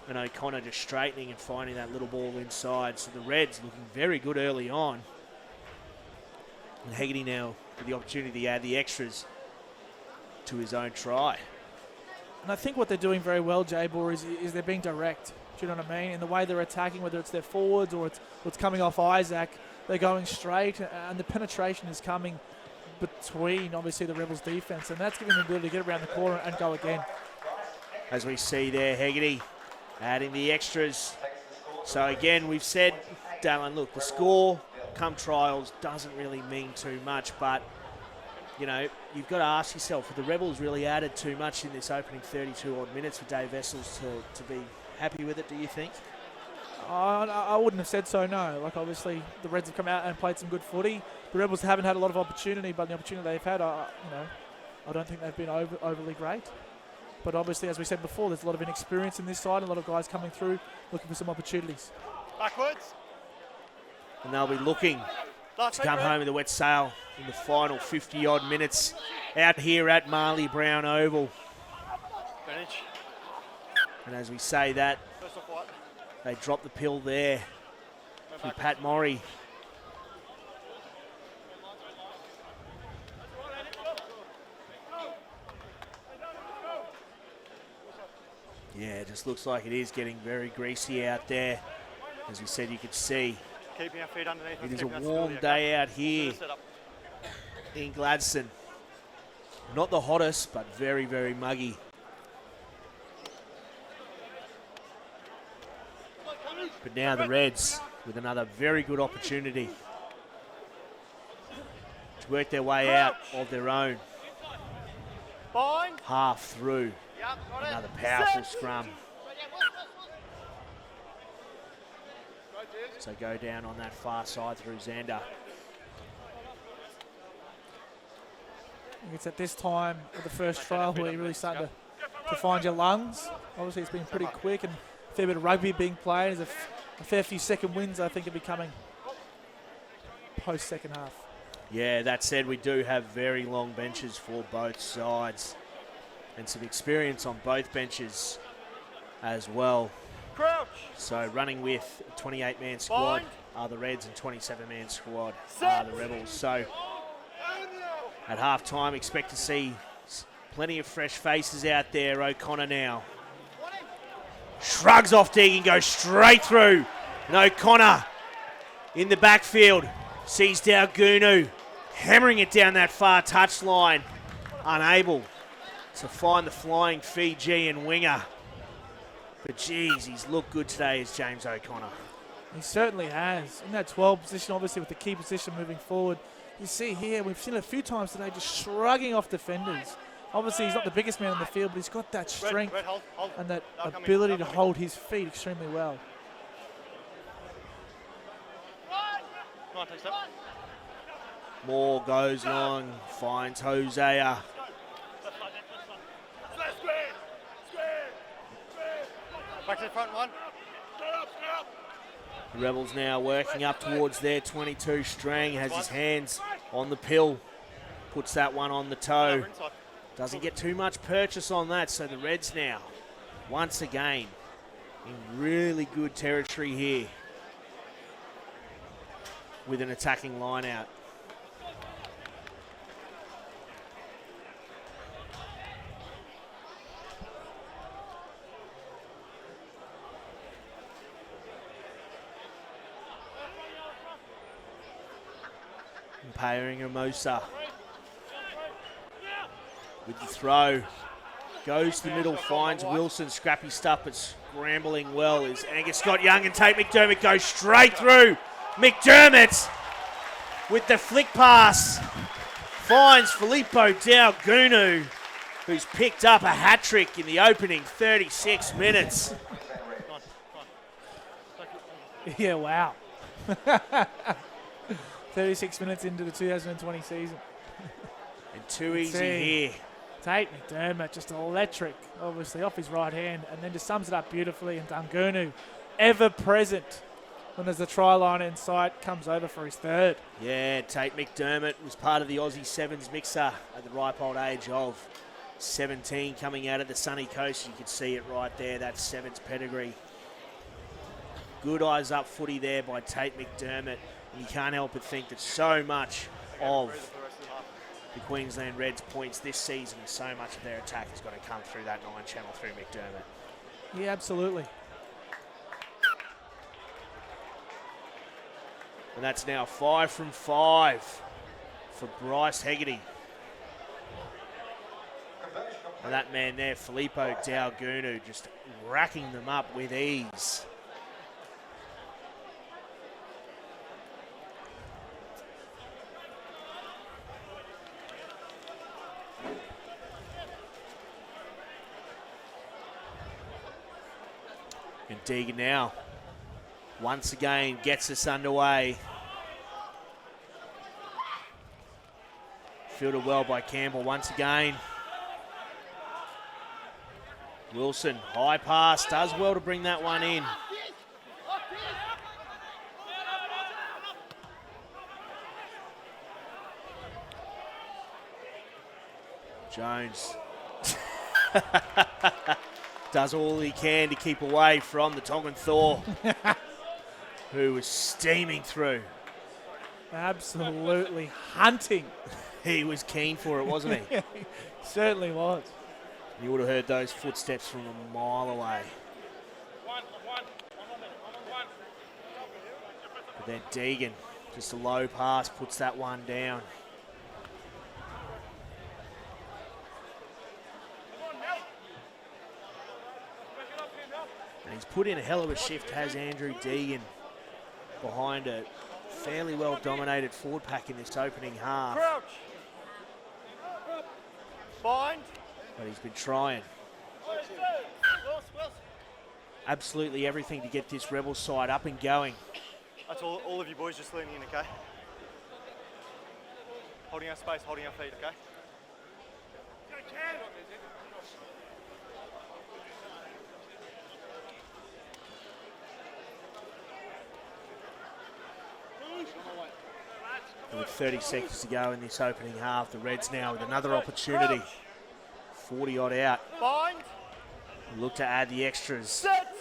Speaker 1: And O'Connor just straightening and finding that little ball inside. So the Reds looking very good early on. And Hegarty now with the opportunity to add the extras to his own try.
Speaker 2: And I think what they're doing very well, J-Bor, is they're being direct. Do you know what I mean? In the way they're attacking, whether it's their forwards or it's coming off Isaac, they're going straight, and the penetration is coming between, obviously, the Rebels' defence, and that's giving them the ability to get around the corner and go again.
Speaker 1: As we see there, Hegarty adding the extras. So again, we've said, Dallin, look, the score come trials doesn't really mean too much, but you know, you've got to ask yourself, have the Rebels really added too much in this opening 32 odd minutes for Dave Vessels to be happy with it, do you think?
Speaker 2: I wouldn't have said so, no. Like, obviously, the Reds have come out and played some good footy. The Rebels haven't had a lot of opportunity, but the opportunity they've had, I don't think they've been overly great. But obviously, as we said before, there's a lot of inexperience in this side, a lot of guys coming through looking for some opportunities.
Speaker 3: Backwards.
Speaker 1: And they'll be looking to come home with a wet sail in the final 50-odd minutes out here at Marley Brown Oval.
Speaker 3: Advantage.
Speaker 1: And as we say that, they drop the pill there through Pat Morrie. Yeah, it just looks like it is getting very greasy out there. As we said, you could see
Speaker 3: Keeping our feet underneath.
Speaker 1: it is a warm day out here in Gladstone. Not the hottest, but very, very muggy. But now the Reds with another very good opportunity to work their way out of their own half through. Another powerful scrum. So go down on that far side through Xander.
Speaker 2: It's at this time of the first trial where you're really starting to find your lungs. Obviously, it's been pretty quick and a fair bit of rugby being played. There's a fair few second wins, I think, are becoming post-second half.
Speaker 1: Yeah, that said, we do have very long benches for both sides and some experience on both benches as well.
Speaker 3: Crouch.
Speaker 1: So running with a 28-man squad are the Reds and 27-man squad are the Rebels. So at half-time, expect to see plenty of fresh faces out there. O'Connor now shrugs off Deegan, goes straight through. And O'Connor in the backfield sees Dalgunu hammering it down that far touchline. Unable to find the flying Fijian winger. But geez, he's looked good today as James O'Connor.
Speaker 2: He certainly has. In that 12 position, obviously with the key position moving forward. You see here, we've seen it a few times today, just shrugging off defenders. Obviously, he's not the biggest man on the field, but he's got that strength
Speaker 3: hold.
Speaker 2: and that ability to hold his feet extremely well.
Speaker 3: Come on, take step.
Speaker 1: Moore goes long, finds Hosea.
Speaker 3: Back to the front one.
Speaker 1: The Rebels now working up towards their 22. Strang has his hands on the pill. Puts that one on the toe. Doesn't get too much purchase on that, so the Reds now, once again, in really good territory here with an attacking line out. Paying Hermosa with the throw. Goes to the middle, finds Wilson. Scrappy stuff, but scrambling well is Angus Scott Young, and Tate McDermott goes straight through. McDermott with the flick pass finds Filippo Daugunu, who's picked up a hat-trick in the opening 36 minutes.
Speaker 2: Yeah, wow. 36 minutes into the 2020 season.
Speaker 1: And too easy here.
Speaker 2: Tate McDermott, just electric, obviously, off his right hand, and then just sums it up beautifully. And Daugunu, ever present when there's a try line in sight, comes over for his third.
Speaker 1: Yeah, Tate McDermott was part of the Aussie Sevens mixer at the ripe old age of 17, coming out of the sunny coast. You can see it right there, that Sevens pedigree. Good eyes up footy there by Tate McDermott. And you can't help but think that so much of the Queensland Reds points this season, so much of their attack is going to come through that 9-channel through McDermott.
Speaker 2: Yeah, absolutely.
Speaker 1: And that's now 5 from 5 for Bryce Hegarty. And that man there, Filippo Daugunu, just racking them up with ease. And Deegan now, once again, gets us underway. Fielded well by Campbell once again. Wilson, high pass, does well to bring that one in. Jones. Does all he can to keep away from the Tongan Thor, who was steaming through.
Speaker 2: Absolutely hunting.
Speaker 1: He was keen for it, wasn't he?
Speaker 2: He certainly was.
Speaker 1: You would have heard those footsteps from a mile away. But then Deegan, just a low pass, puts that one down. And he's put in a hell of a shift, has Andrew Deegan, behind a fairly well dominated forward pack in this opening half.
Speaker 3: Crouch. Bind.
Speaker 1: But he's been trying absolutely everything to get this Rebel side up and going.
Speaker 3: That's all of you boys just leaning in, okay? Holding our space, holding our feet, okay?
Speaker 1: And with 30 seconds to go in this opening half, the Reds now with another opportunity. 40 odd out.
Speaker 3: Bind.
Speaker 1: Look to add the extras.
Speaker 3: Set.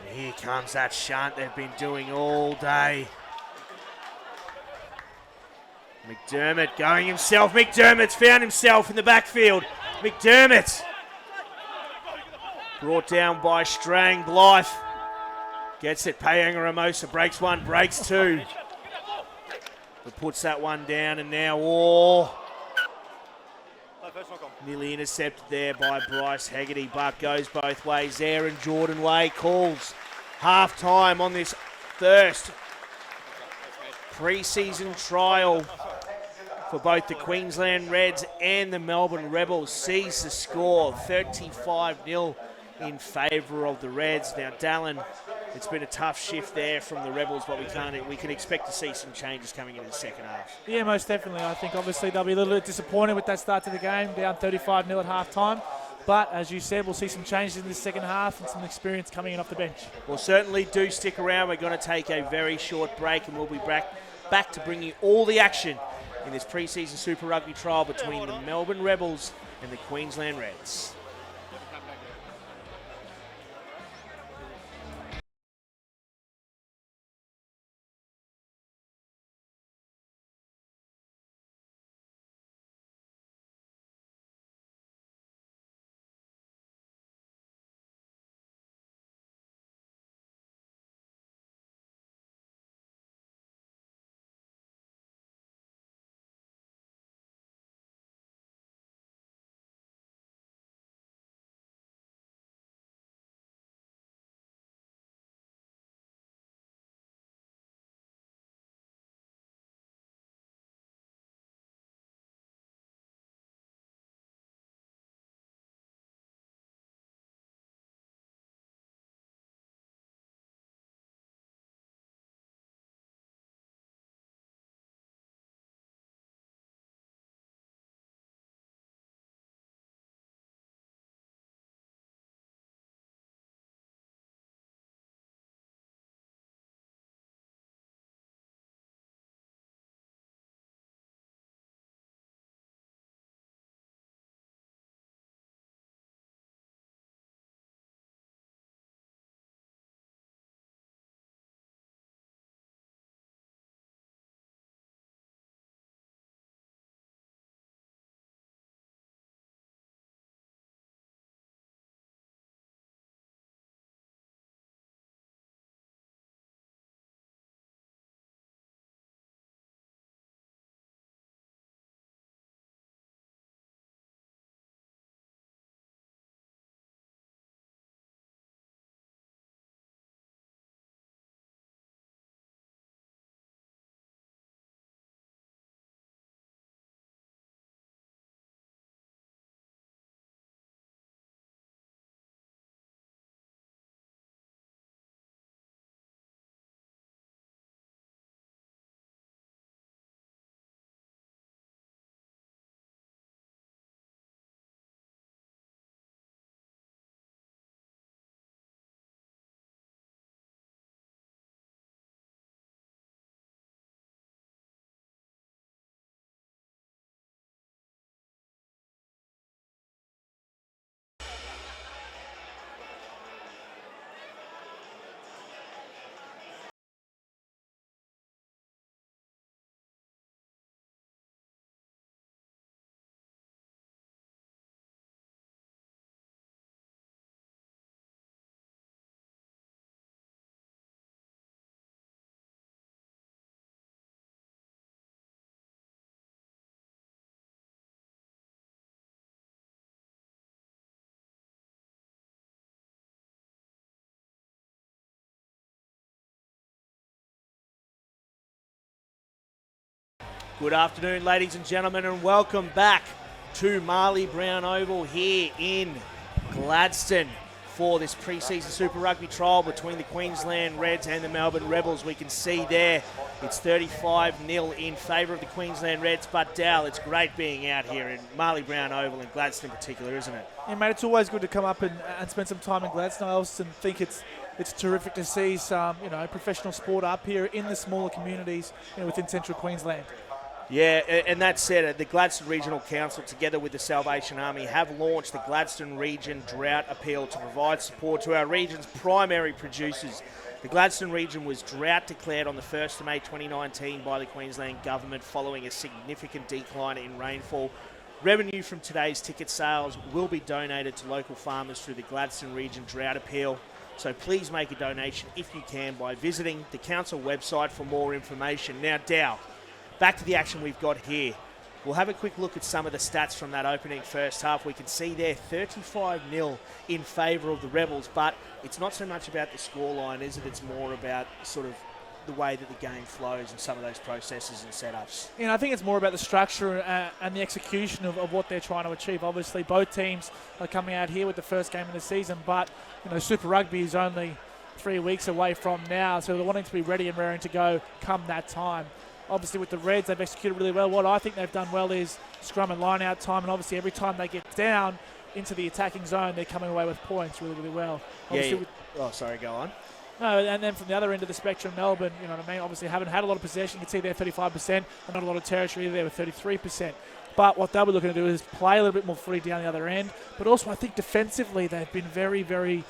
Speaker 1: And here comes that shunt they've been doing all day. McDermott going himself. McDermott's found himself in the backfield. McDermott brought down by Strang. Blythe gets it. Payanga Ramosa breaks one, breaks two. But puts that one down, and now nearly intercepted there by Bryce Hegarty, but goes both ways there, and Jordan Way calls half-time on this first pre-season trial for both the Queensland Reds and the Melbourne Rebels. Sees the score 35-0 in favour of the Reds. Now, Dallin, it's been a tough shift there from the Rebels, but we can expect to see some changes coming into the second half.
Speaker 2: Yeah, most definitely. I think obviously they'll be a little bit disappointed with that start to the game, down 35-0 at half-time. But as you said, we'll see some changes in the second half and some experience coming in off the bench.
Speaker 1: Well, certainly do stick around. We're going to take a very short break and we'll be back to bring you all the action in this pre-season Super Rugby trial between the Melbourne Rebels and the Queensland Reds. Good afternoon, ladies and gentlemen, and welcome back to Marley Brown Oval here in Gladstone for this pre-season Super Rugby trial between the Queensland Reds and the Melbourne Rebels. We can see there it's 35-0 in favour of the Queensland Reds, but Dal, it's great being out here in Marley Brown Oval and Gladstone in particular, isn't it?
Speaker 2: Yeah, mate, it's always good to come up and spend some time in Gladstone. I also think it's terrific to see some professional sport up here in the smaller communities within central Queensland.
Speaker 1: Yeah, and that said, the Gladstone Regional Council, together with the Salvation Army, have launched the Gladstone Region Drought Appeal to provide support to our region's primary producers. The Gladstone region was drought declared on the 1st of May 2019 by the Queensland Government following a significant decline in rainfall. Revenue from today's ticket sales will be donated to local farmers through the Gladstone Region Drought Appeal. So please make a donation if you can by visiting the council website for more information. Now, Dow, back to the action we've got here. We'll have a quick look at some of the stats from that opening first half. We can see there 35-0 in favour of the Rebels, but it's not so much about the scoreline, is it? It's more about sort of the way that the game flows and some of those processes and setups.
Speaker 2: I think it's more about the structure and the execution of what they're trying to achieve. Obviously, both teams are coming out here with the first game of the season, but Super Rugby is only 3 weeks away from now, so they're wanting to be ready and raring to go come that time. Obviously, with the Reds, they've executed really well. What I think they've done well is scrum and line-out time, and obviously every time they get down, into the attacking zone, they're coming away with points really, really well.
Speaker 1: Yeah.
Speaker 2: Obviously
Speaker 1: Sorry, go on.
Speaker 2: No, and then from the other end of the spectrum, Melbourne, you know what I mean, obviously haven't had a lot of possession. You can see they're 35% and not a lot of territory there with 33%. But what they'll be looking to do is play a little bit more footy down the other end. But also I think defensively they've been very, very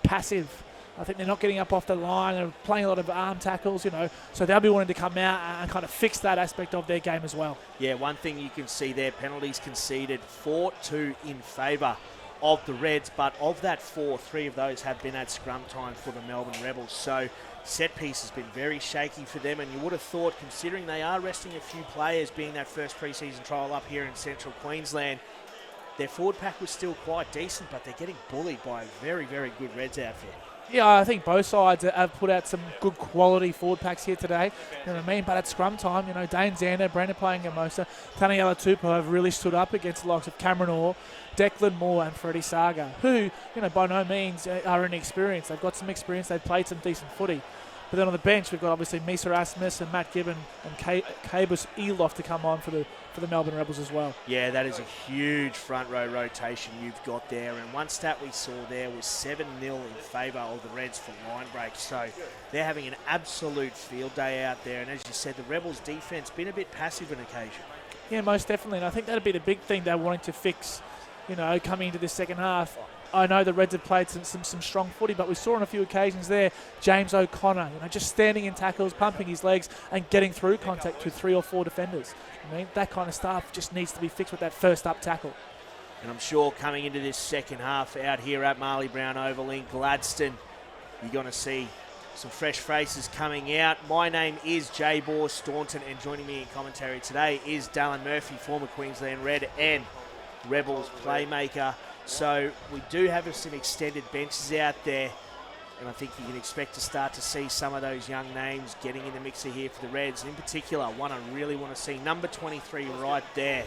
Speaker 2: passive. I think they're not getting up off the line. They're playing a lot of arm tackles, you know. So they'll be wanting to come out and kind of fix that aspect of their game as well.
Speaker 1: Yeah, one thing you can see there, penalties conceded 4-2 in favour of the Reds, but of that 4, 3 of those have been at scrum time for the Melbourne Rebels. So set piece has been very shaky for them, and you would have thought, considering they are resting a few players, being that first pre-season trial up here in central Queensland, their forward pack was still quite decent, but they're getting bullied by a very, very good Reds outfit.
Speaker 2: Yeah, I think both sides have put out some good quality forward packs here today. You know what I mean? But at scrum time, you know, Dane Zander, Brendan Paenga-Amosa, Taniela Tupou have really stood up against the likes of Cameron Orr, Declan Moore and Freddie Saga, who, you know, by no means are inexperienced. They've got some experience. They've played some decent footy. But then on the bench, we've got obviously Misa Asmus and Matt Gibbon and Cabus Eloff to come on for the Melbourne Rebels as well.
Speaker 1: Yeah, that is a huge front row rotation you've got there. And one stat we saw there was 7-0 in favour of the Reds for line breaks. So they're having an absolute field day out there. And as you said, the Rebels' defence been a bit passive on occasion.
Speaker 2: Yeah, most definitely. And I think that'd be the big thing they're wanting to fix, you know, coming into this second half. I know the Reds have played some strong footy, but we saw on a few occasions there James O'Connor, you know, just standing in tackles, pumping his legs and getting through contact with 3 or 4 defenders. I mean, that kind of stuff just needs to be fixed with that first up tackle.
Speaker 1: And I'm sure coming into this second half out here at Marley Brown Oval in Gladstone, you're going to see some fresh faces coming out. My name is Jay Bohr Staunton, and joining me in commentary today is Dallin Murphy, former Queensland Red and Rebels playmaker. So we do have some extended benches out there, and I think you can expect to start to see some of those young names getting in the mixer here for the Reds. In particular, one I really want to see, number 23 right there,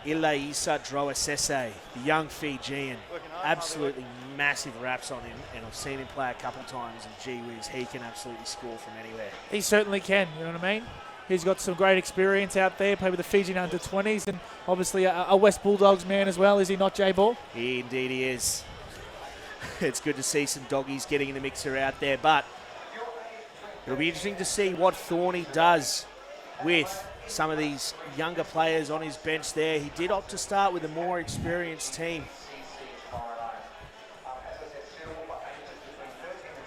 Speaker 1: Ilaisa Droesese, the young Fijian. Absolutely massive raps on him, and I've seen him play a couple times, and gee whiz, he can absolutely score from anywhere.
Speaker 2: He certainly can, you know what I mean? He's got some great experience out there, played with the Fijian under-20s, and obviously a West Bulldogs man as well, is he not, Jay Ball?
Speaker 1: Indeed he is. It's good to see some doggies getting in the mixer out there, but it'll be interesting to see what Thorny does with some of these younger players on his bench there. He did opt to start with a more experienced team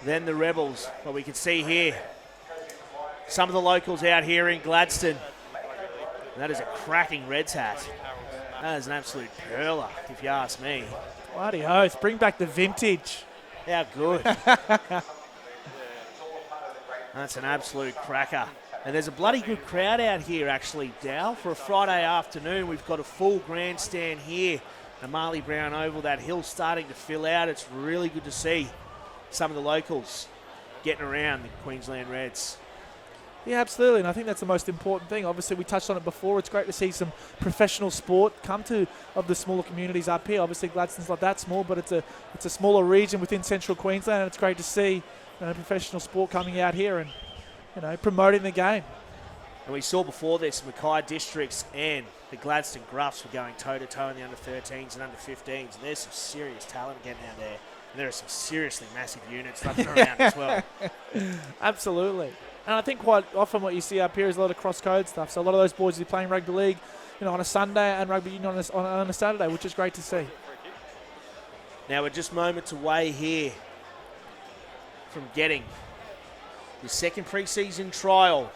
Speaker 1: than the Rebels, but we can see here some of the locals out here in Gladstone. That is a cracking Reds hat. That is an absolute perler, if you ask me.
Speaker 2: Bloody oath, bring back the vintage.
Speaker 1: How good. That's an absolute cracker. And there's a bloody good crowd out here, actually, Dow. For a Friday afternoon, we've got a full grandstand here at Marley Brown Oval. That hill's starting to fill out. It's really good to see some of the locals getting around the Queensland Reds.
Speaker 2: Yeah, absolutely, and I think that's the most important thing. Obviously, we touched on it before. It's great to see some professional sport come to of the smaller communities up here. Obviously, Gladstone's not that small, but it's a smaller region within central Queensland, and it's great to see, you know, professional sport coming out here and, you know, promoting the game.
Speaker 1: And we saw before this, Mackay Districts and the Gladstone Gruffs were going toe-to-toe in the under-13s and under-15s, and there's some serious talent getting out there. And there are some seriously massive units left around as well.
Speaker 2: Absolutely. And I think quite often what you see up here is a lot of cross-code stuff. So a lot of those boys are playing rugby league, you know, on a Sunday and rugby union on a Saturday, which is great to see.
Speaker 1: Now we're just moments away here from getting the second pre-season trial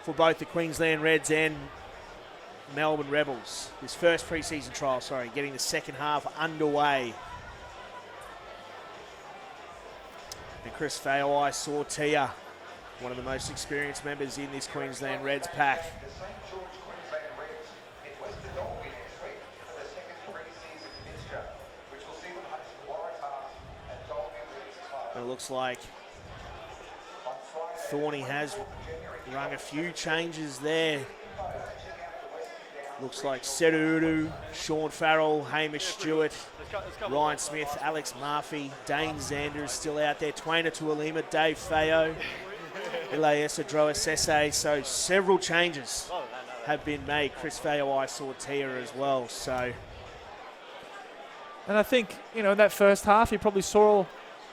Speaker 1: for both the Queensland Reds and Melbourne Rebels. This first pre-season trial, getting the second half underway. And Chris Faioi Sortia, one of the most experienced members in this Queensland Reds pack. It looks like Thorny has rung a few changes there. Looks like Serudu, Sean Farrell, Hamish Stewart, Ryan Smith, Alex Murphy, Dane Zander is still out there, Twaina Tuolima, Dave Feo, Ilaisa Droesese. So several changes have been made. Chris Faioi Sortia as well. So
Speaker 2: And I think, in that first half, he probably saw,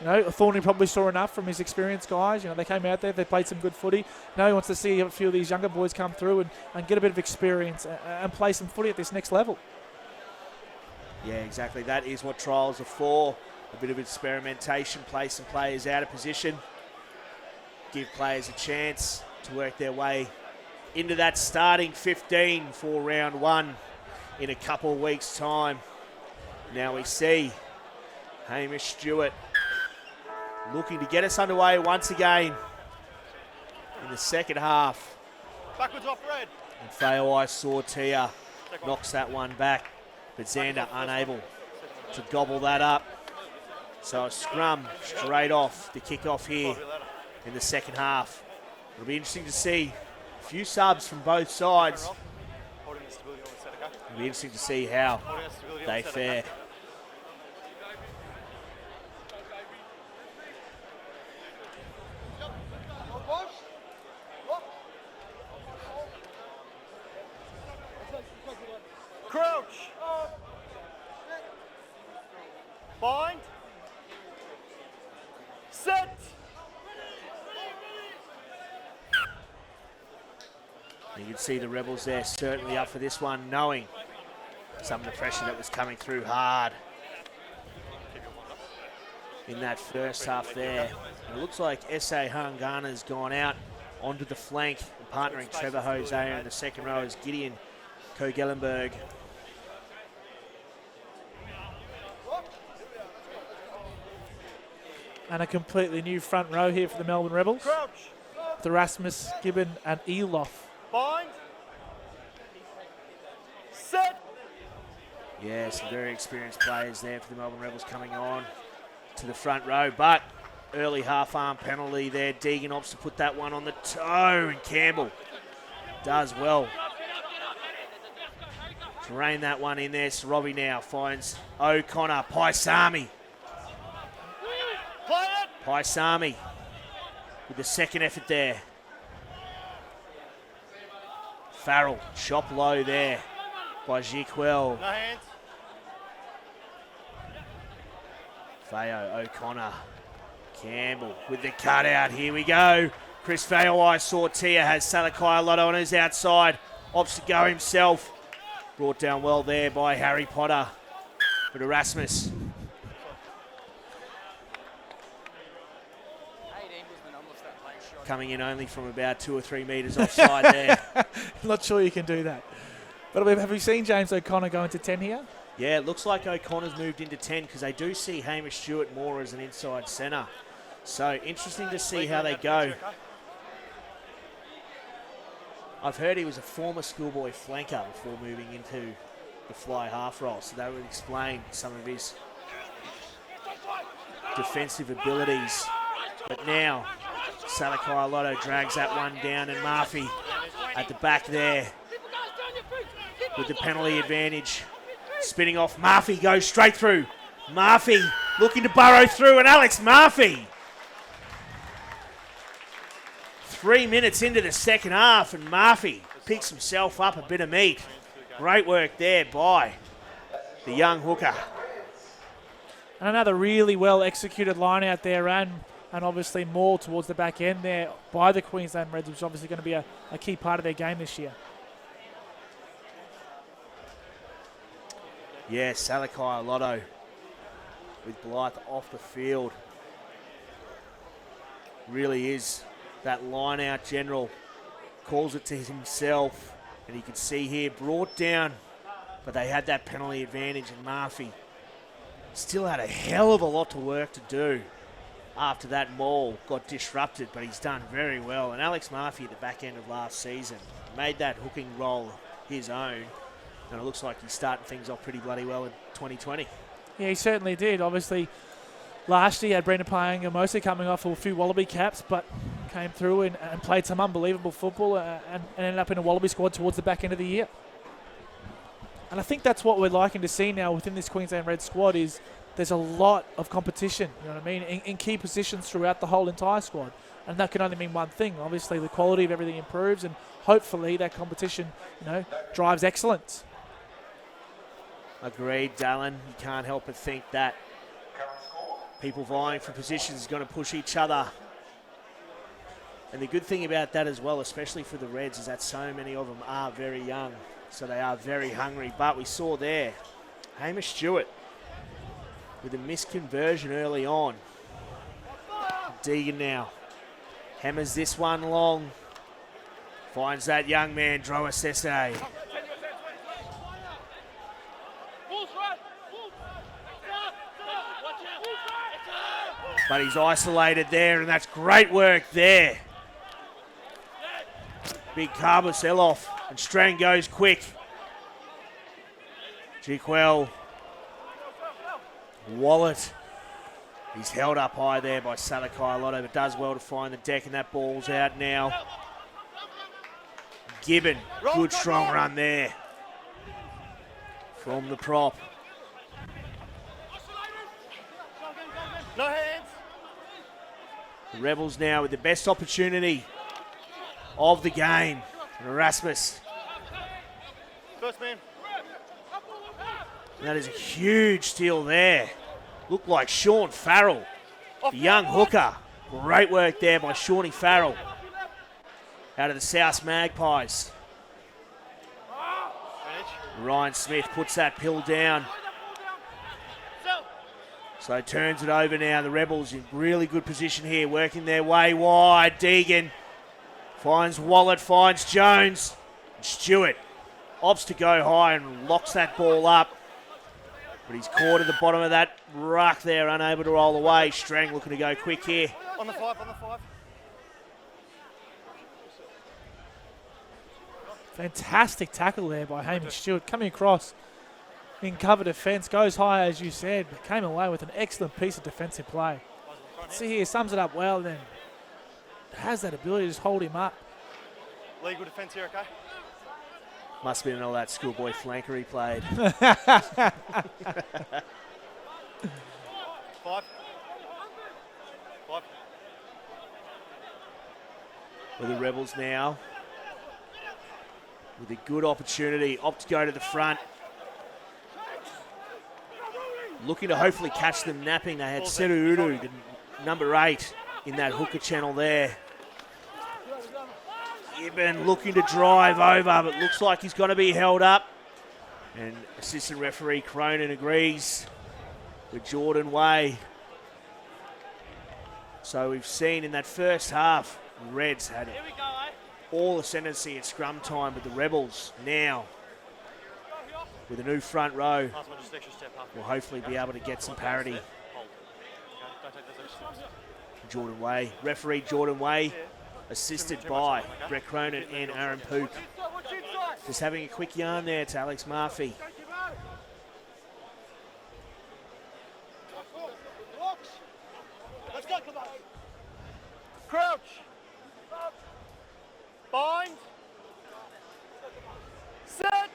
Speaker 2: Thorny probably saw enough from his experienced guys. They came out there, they played some good footy. Now he wants to see a few of these younger boys come through and get a bit of experience and play some footy at this next level.
Speaker 1: Yeah, exactly. That is what trials are for. A bit of experimentation, play some players out of position, give players a chance to work their way into that starting 15 for round one in a couple of weeks' time. Now we see Hamish Stewart looking to get us underway once again in the second half.
Speaker 3: Backwards off red.
Speaker 1: And Faoi Sortia knocks that one back, but Xander unable to gobble that up. So a scrum straight off the kick-off here in the second half. It'll be interesting to see a few subs from both sides. It'll be interesting to see how they fare.
Speaker 3: Crouch. Bind. Set.
Speaker 1: You can see the Rebels there certainly up for this one, knowing some of the pressure that was coming through hard in that first half there. And it looks like S.A. Hungana's gone out onto the flank, partnering Trevor Hosea in the second row as Gideon Kogellenberg.
Speaker 2: And a completely new front row here for the Melbourne Rebels.
Speaker 3: Crouch.
Speaker 2: The Rasmus, Gibbon and Elof.
Speaker 3: Bind. Set.
Speaker 1: Yeah, some very experienced players there for the Melbourne Rebels coming on to the front row, but early half-arm penalty there. Deegan opts to put that one on the toe, and Campbell does well to rein that one in there. So Robbie now finds O'Connor. Paisami.
Speaker 3: Play it.
Speaker 1: Paisami with the second effort there. Farrell, chop low there by Jiquel.
Speaker 3: No hands.
Speaker 1: Feo, O'Connor, Campbell with the cutout. Here we go. Chris Faoi Sortia has Salakai Lotto on his outside. Opts to go himself. Brought down well there by Harry Potter. But Erasmus. Coming in only from about 2 or 3 metres offside there.
Speaker 2: Not sure you can do that. But have we seen James O'Connor go into 10 here?
Speaker 1: Yeah, it looks like O'Connor's moved into 10 because they do see Hamish Stewart more as an inside centre. So interesting to see how they go. I've heard he was a former schoolboy flanker before moving into the fly half role, so that would explain some of his defensive abilities. But now, Salakai Lotto drags that one down, and Murphy at the back there with the penalty advantage. Spinning off, Murphy goes straight through. Murphy looking to burrow through, and Alex Murphy. 3 minutes into the second half, and Murphy picks himself up a bit of meat. Great work there by the young hooker.
Speaker 2: And another really well executed line out there, and obviously more towards the back end there by the Queensland Reds, which is obviously going to be a key part of their game this year.
Speaker 1: Yeah, Salakai Lotto with Blythe off the field. Really is that line out general. Calls it to himself, and you can see here brought down, but they had that penalty advantage, and Murphy still had a hell of a lot to work to do after that maul got disrupted, but he's done very well. And Alex Murphy at the back end of last season made that hooking role his own, and it looks like he's starting things off pretty bloody well in 2020.
Speaker 2: Yeah, he certainly did. Obviously, last year he had Brendan Paanga mostly coming off a few Wallaby caps, but came through and played some unbelievable football and ended up in a Wallaby squad towards the back end of the year. And I think that's what we're liking to see now within this Queensland Red squad is there's a lot of competition, you know what I mean, in key positions throughout the whole entire squad. And that can only mean one thing. Obviously, the quality of everything improves, and hopefully that competition, drives excellence.
Speaker 1: Agreed, Dallin. You can't help but think that people vying for positions is going to push each other. And the good thing about that as well, especially for the Reds, is that so many of them are very young. So they are very hungry. But we saw there, Hamish Stewart with a misconversion early on. Deegan now hammers this one long. Finds that young man, Droa Sese. But he's isolated there, and that's great work there. Big Carver sell off, and Strang goes quick. Jiquel. Wallet. He's held up high there by Salakai Lotto, but does well to find the deck, and that ball's out now. Gibbon, good strong run there from the prop.
Speaker 3: No hands.
Speaker 1: The Rebels now with the best opportunity of the game. And Erasmus.
Speaker 3: First man.
Speaker 1: And that is a huge steal there. Looked like Sean Farrell, the young hooker. Great work there by Shawnee Farrell out of the South Magpies. Ryan Smith puts that pill down. So turns it over now. The Rebels in really good position here, working their way wide. Deegan finds Wallet, finds Jones. And Stewart opts to go high and locks that ball up. But he's caught at the bottom of that ruck there, unable to roll away. Strang looking to go quick here.
Speaker 3: On the 5, on the 5.
Speaker 2: Fantastic tackle there by Hamish Stewart. Coming across in cover defence, goes high as you said, but came away with an excellent piece of defensive play. See here, sums it up well then. Has that ability to just hold him up.
Speaker 3: Legal defence here, okay?
Speaker 1: Must have been all that schoolboy flanker he played.
Speaker 3: 5. 5.
Speaker 1: With the Rebels now, with a good opportunity, opt to go to the front. Looking to hopefully catch them napping. They had Seru Udu, the number 8, in that hooker channel there. Gibbon looking to drive over, but looks like he's going to be held up. And assistant referee Cronin agrees with Jordan Way. So we've seen in that first half, the Reds had all ascendancy at scrum time, but the Rebels now, with a new front row, will hopefully be able to get some parity. Jordan Way, referee Jordan Way, assisted by Brett Cronin and Aaron Pook. Just having a quick yarn there to Alex Murphy.
Speaker 3: Crouch. Bind. Set.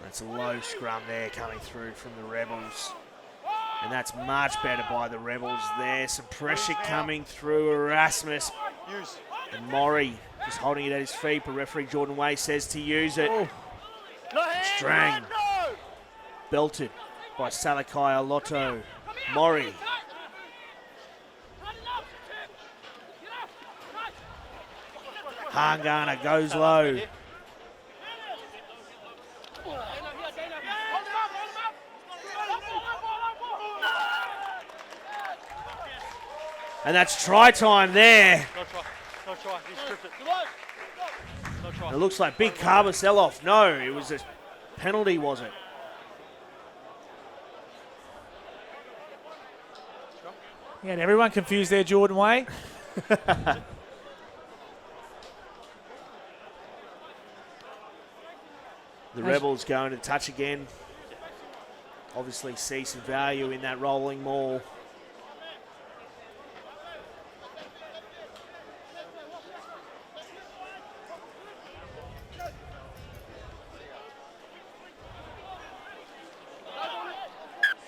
Speaker 1: That's a low scrum there coming through from the Rebels. And that's much better by the Rebels there. Some pressure coming through Erasmus. And Maury just holding it at his feet, but referee Jordan Way says to use it. Strang. Belted by Salakai Alotto. Maury. Hangana goes low. And that's try time there.
Speaker 3: No try. No try. He stripped it. No try.
Speaker 1: It looks like big Carver sell-off. No, it was a penalty, was it?
Speaker 2: Yeah, and everyone confused there, Jordan Way.
Speaker 1: The Rebels going to touch again. Obviously see some value in that rolling maul.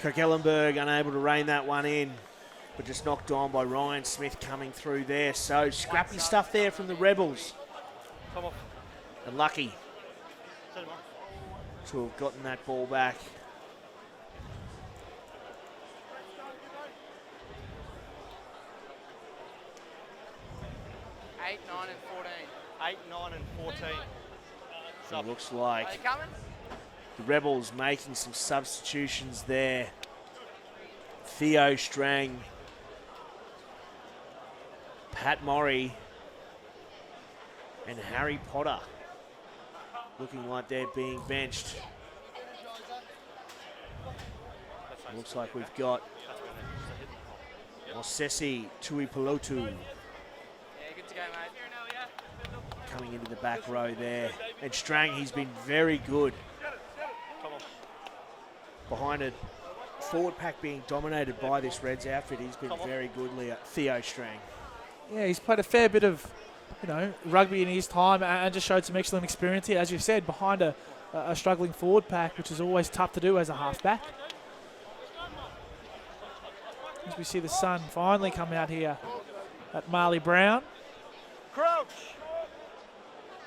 Speaker 1: Kirk-Ellenberg unable to rein that one in, but just knocked on by Ryan Smith coming through there. So scrappy stuff there from the Rebels.
Speaker 3: Come off.
Speaker 1: And Lucky to have gotten that ball back.
Speaker 4: Eight, 9 and 14.
Speaker 3: 8, 9 and 14.
Speaker 1: It looks like
Speaker 4: Are they coming?
Speaker 1: the Rebels making some substitutions there. Theo Strang, Pat Morrie, and Harry Potter looking like they're being benched. Looks like we've got Mosesi Tuipulotu
Speaker 4: Yeah, good to go, mate.
Speaker 1: coming into the back row there. And Strang, he's been very good. Behind a forward pack being dominated by this Reds outfit, he's been very good, Theo Strang.
Speaker 2: Yeah, he's played a fair bit of, rugby in his time and just showed some excellent experience here, as you said, behind a struggling forward pack, which is always tough to do as a halfback. As we see the sun finally come out here at Marley Brown.
Speaker 3: Crouch.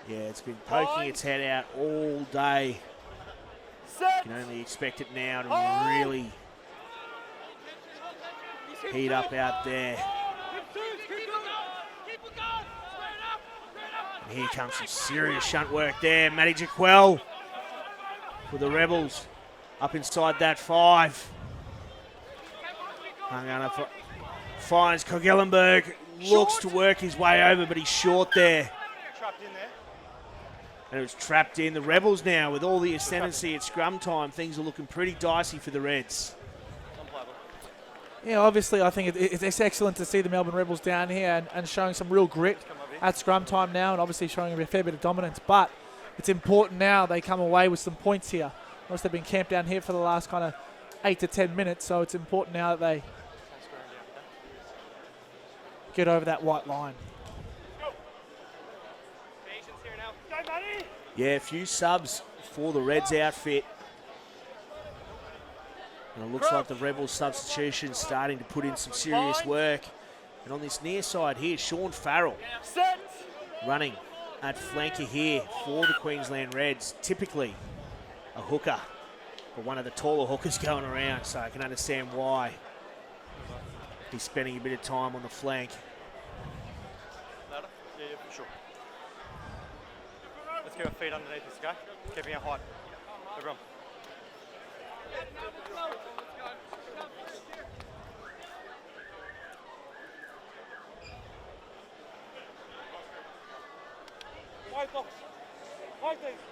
Speaker 1: Yeah, it's been poking its head out all day.
Speaker 3: Set.
Speaker 1: You can only expect it now to really heat up out there. And here comes some serious shunt work there. Matty Jaquel for the Rebels up inside that 5. Hung on up, finds Kogellenberg, looks to work his way over, but he's short there.
Speaker 3: Trapped in there.
Speaker 1: And it was trapped in. The Rebels now, with all the ascendancy at scrum time, things are looking pretty dicey for the Reds.
Speaker 2: Yeah, obviously I think it's excellent to see the Melbourne Rebels down here and showing some real grit at scrum time now, and obviously showing a fair bit of dominance. But it's important now they come away with some points here. Once they've been camped down here for the last kind of 8 to 10 minutes, so it's important now that they get over that white line.
Speaker 1: Yeah, a few subs for the Reds outfit. And it looks like the Rebels substitution starting to put in some serious work. And on this near side here, Sean Farrell running at flanker here for the Queensland Reds. Typically a hooker, but one of the taller hookers going around, so I can understand why he's spending a bit of time on the flank.
Speaker 3: Louder? Yeah, for sure. Let's get our feet underneath us, okay? Keeping our height. Everyone.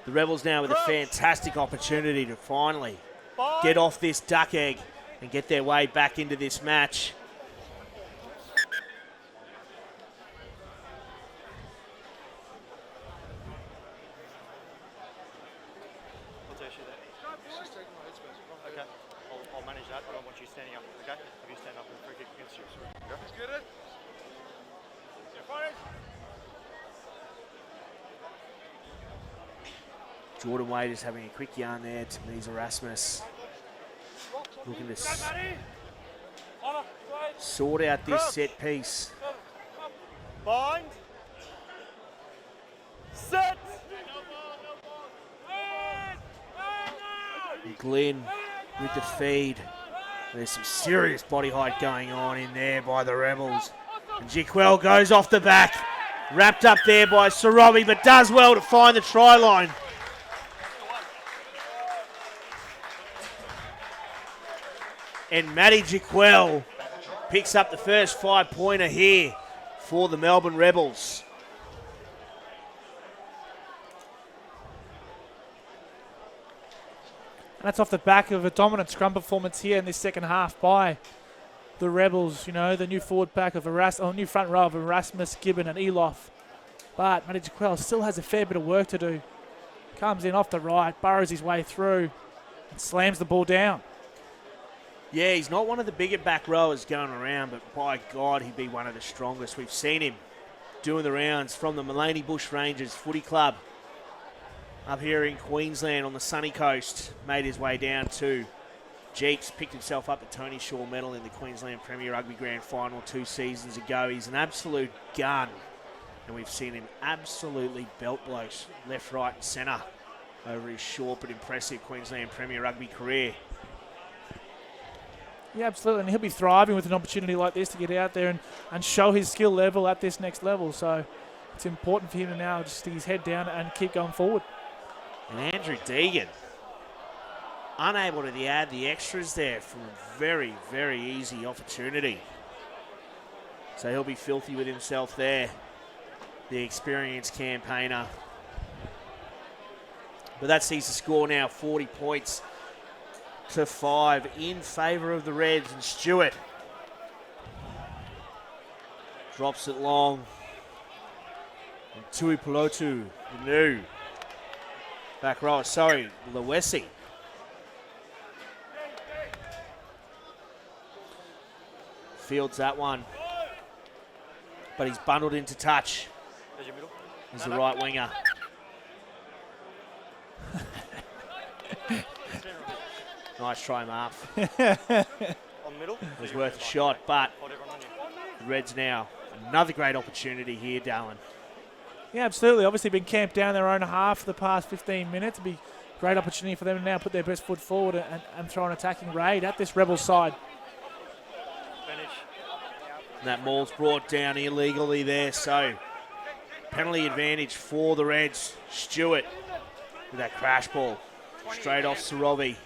Speaker 1: The Rebels now with a fantastic opportunity to finally get off this duck egg and get their way back into this match.
Speaker 3: What's the issue there? Okay, I'll manage that, but I want you standing up, okay? If you stand up and free kick against you. Let's get it.
Speaker 1: Jordan Wade is having a quick yarn there to Mies Erasmus. Looking to sort out this set piece.
Speaker 3: Bind. Set.
Speaker 1: And Glenn with the feed. There's some serious body height going on in there by the Rebels. And Jaquel goes off the back. Wrapped up there by Sarabi, but does well to find the try line. And Matty Jaquel picks up the first 5-pointer here for the Melbourne Rebels.
Speaker 2: And that's off the back of a dominant scrum performance here in this second half by the Rebels. The new forward pack of new front row of Erasmus, Gibbon and Eloff. But Matty Jaquel still has a fair bit of work to do. Comes in off the right, burrows his way through and slams the ball down.
Speaker 1: Yeah, he's not one of the bigger back rowers going around, but by God, he'd be one of the strongest. We've seen him doing the rounds from the Maloney Bush Rangers Footy Club up here in Queensland on the sunny coast. Made his way down to Jeeps, picked himself up the Tony Shaw medal in the Queensland Premier Rugby Grand Final 2 seasons ago. He's an absolute gun, and we've seen him absolutely belt blokes left, right and centre over his short but impressive Queensland Premier Rugby career.
Speaker 2: Yeah, absolutely. And he'll be thriving with an opportunity like this to get out there and show his skill level at this next level. So it's important for him to now just stick his head down and keep going forward.
Speaker 1: And Andrew Deegan, unable to add the extras there from a very, very easy opportunity. So he'll be filthy with himself there, the experienced campaigner. But that sees the score now 40 points to 5 in favour of the Reds. And Stewart drops it long. And Tui Pelotu, new. Back row, sorry, Lewesi. Fields that one. But he's bundled into touch.
Speaker 3: There's your middle.
Speaker 1: He's the right winger. Nice try, Marv.
Speaker 3: On middle.
Speaker 1: It was worth a shot, but
Speaker 3: Hold everyone on you.
Speaker 1: the Reds now. Another great opportunity here, Dallin.
Speaker 2: Yeah, absolutely. Obviously been camped down their own half for the past 15 minutes. It'd be a great opportunity for them to now put their best foot forward and throw an attacking raid at this Rebels side.
Speaker 3: Finish.
Speaker 1: And that ball's brought down illegally there, so penalty advantage for the Reds. Stewart with that crash ball. Straight off Sorovi.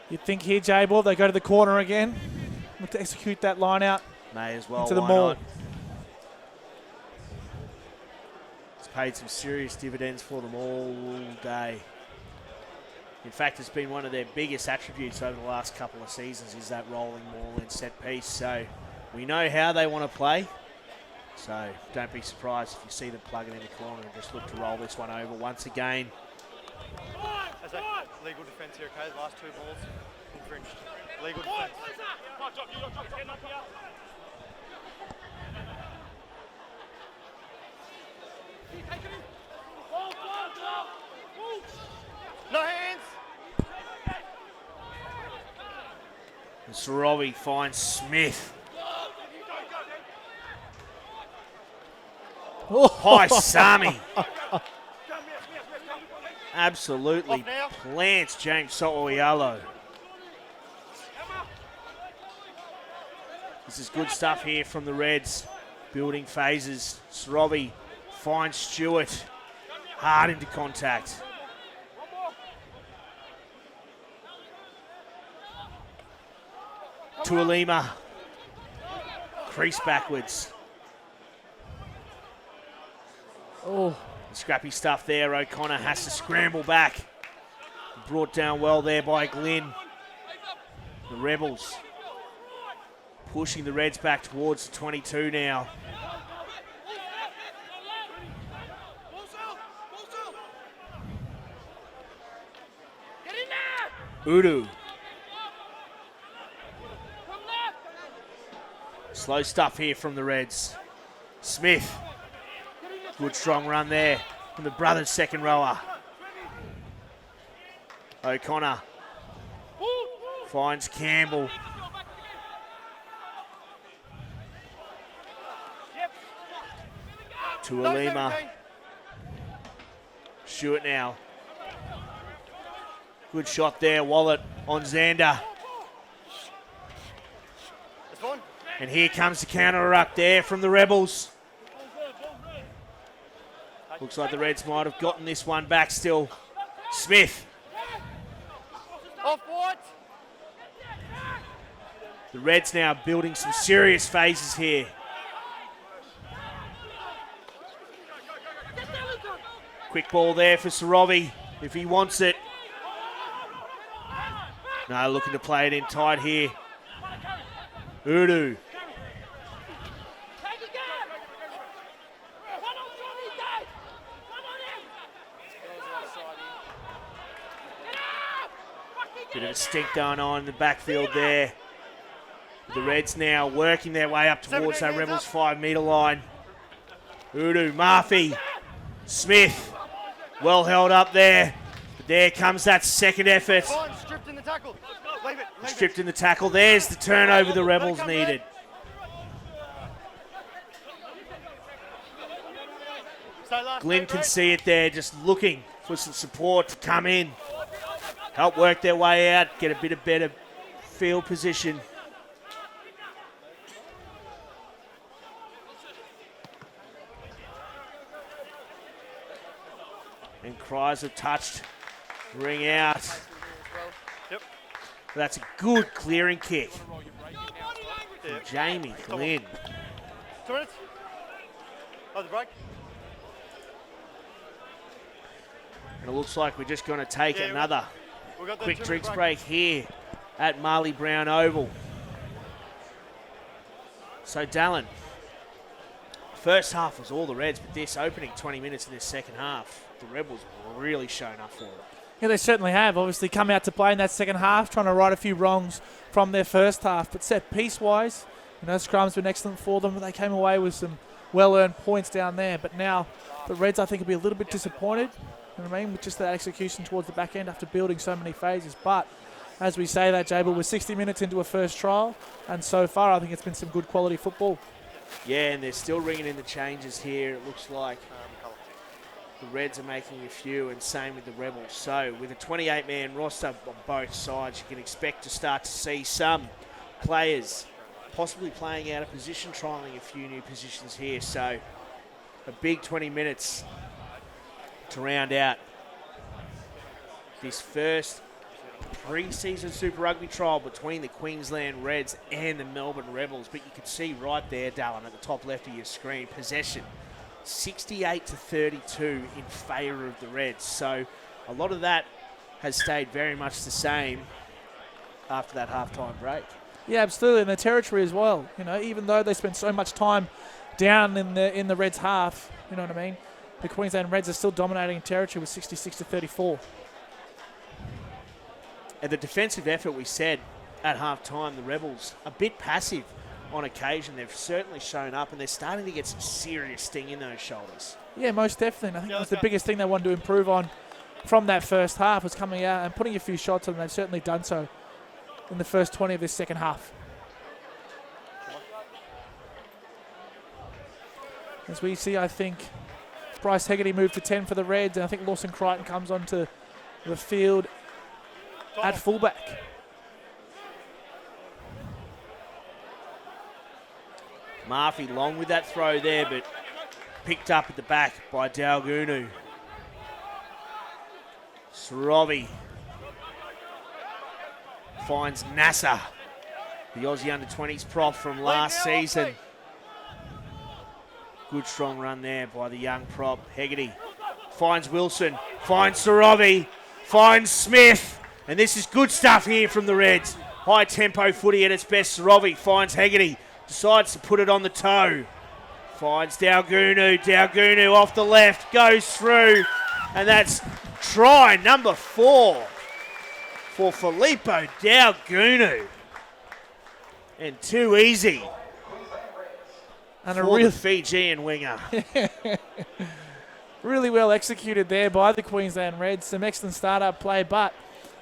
Speaker 2: You'd think here, J-Ball, they go to the corner again. Look to execute that line out
Speaker 1: May as well.
Speaker 2: into the
Speaker 1: why
Speaker 2: maul.
Speaker 1: not? It's paid some serious dividends for them all day. In fact, it's been one of their biggest attributes over the last couple of seasons is that rolling maul and set piece. So we know how they want to play. So don't be surprised if you see them plug it in the corner and just look to roll this one over once again.
Speaker 3: As a legal defence here, okay? The last two balls infringed. Legal defence. No hands!
Speaker 1: And Sorovi finds Smith. Hi, Sami. Absolutely plants James So'oialo. This is good stuff here from the Reds. Building phases. Sorovi finds Stewart. Hard into contact. Tuolima. Crease backwards.
Speaker 2: Oh,
Speaker 1: Scrappy stuff there. O'Connor has to scramble back. Brought down well there by Glynn. The Rebels pushing the Reds back towards the 22 now. Udu. Slow stuff here from the Reds. Smith. Good strong run there from the brothers' second rower. O'Connor finds Campbell. Tuolima. Stewart now. Good shot there, Wallet on Xander. And here comes the counter-ruck there from the Rebels. Looks like the Reds might have gotten this one back still. Smith.
Speaker 3: Off what?
Speaker 1: The Reds now building some serious phases here. Quick ball there for Sorovi if he wants it. No, looking to play it in tight here. Udu. Bit of a stink going on in the backfield there. The Reds now working their way up towards that Rebels 5 metre line. Udu, Murphy, Smith, well held up there. there comes that second effort.
Speaker 3: Fine, stripped in the tackle. Leave it.
Speaker 1: Stripped in the tackle. There's the turnover the Rebels needed. Glenn can see it there, just looking for some support to come in. Help work their way out, get a bit of better field position. And cries of touched. Ring out.
Speaker 3: Yep.
Speaker 1: That's a good clearing kick.
Speaker 3: Yep.
Speaker 1: Jamie Glenn.
Speaker 3: 2 minutes. Oh, the break.
Speaker 1: And it looks like we're just going to take another
Speaker 3: We got the
Speaker 1: quick
Speaker 3: 2 minute
Speaker 1: drinks break here at Marley Brown Oval. So Dallin, first half was all the Reds, but this opening 20 minutes of this second half, the Rebels really shown up for it.
Speaker 2: Yeah, they certainly have. Obviously come out to play in that second half, trying to right a few wrongs from their first half. But set piece-wise, scrum's been excellent for them. They came away with some well-earned points down there. But now the Reds, I think, will be a little bit disappointed, with just that execution towards the back end after building so many phases. But as we say that, Jabel, we're 60 minutes into a first trial, and so far I think it's been some good quality football.
Speaker 1: Yeah, and they're still ringing in the changes here. It looks like the Reds are making a few, and same with the Rebels. So with a 28-man roster on both sides, you can expect to start to see some players possibly playing out of position, trialling a few new positions here. So a big 20 minutes to round out this first pre-season Super Rugby trial between the Queensland Reds and the Melbourne Rebels. But you can see right there, Dallin, at the top left of your screen, possession 68-32 in favour of the Reds. So a lot of that has stayed very much the same after that halftime break.
Speaker 2: Yeah, absolutely, and the territory as well. Even though they spent so much time down in the Reds half, the Queensland Reds are still dominating territory with 66-34.
Speaker 1: And the defensive effort, we said at halftime, the Rebels a bit passive on occasion. They've certainly shown up, and they're starting to get some serious sting in those shoulders.
Speaker 2: Yeah, most definitely. I think that's the biggest thing they wanted to improve on from that first half, was coming out and putting a few shots on them. They've certainly done so in the first 20 of this second half. As we see, I think Bryce Hegarty moved to 10 for the Reds, and I think Lawson Crichton comes onto the field at fullback.
Speaker 1: Murphy long with that throw there, but picked up at the back by Dalgunu. Sorovi finds Nasser, the Aussie under-20s prop from last season. Good strong run there by the young prop. Hegarty finds Wilson, finds Sorovi, finds Smith. And this is good stuff here from the Reds. High tempo footy at its best. Sorovi finds Hegarty, decides to put it on the toe. Finds Dalgunu. Dalgunu off the left, goes through. And that's try number 4 for Filippo Dalgunu. And too easy. And a real Fijian winger.
Speaker 2: Really well executed there by the Queensland Reds. Some excellent start-up play, but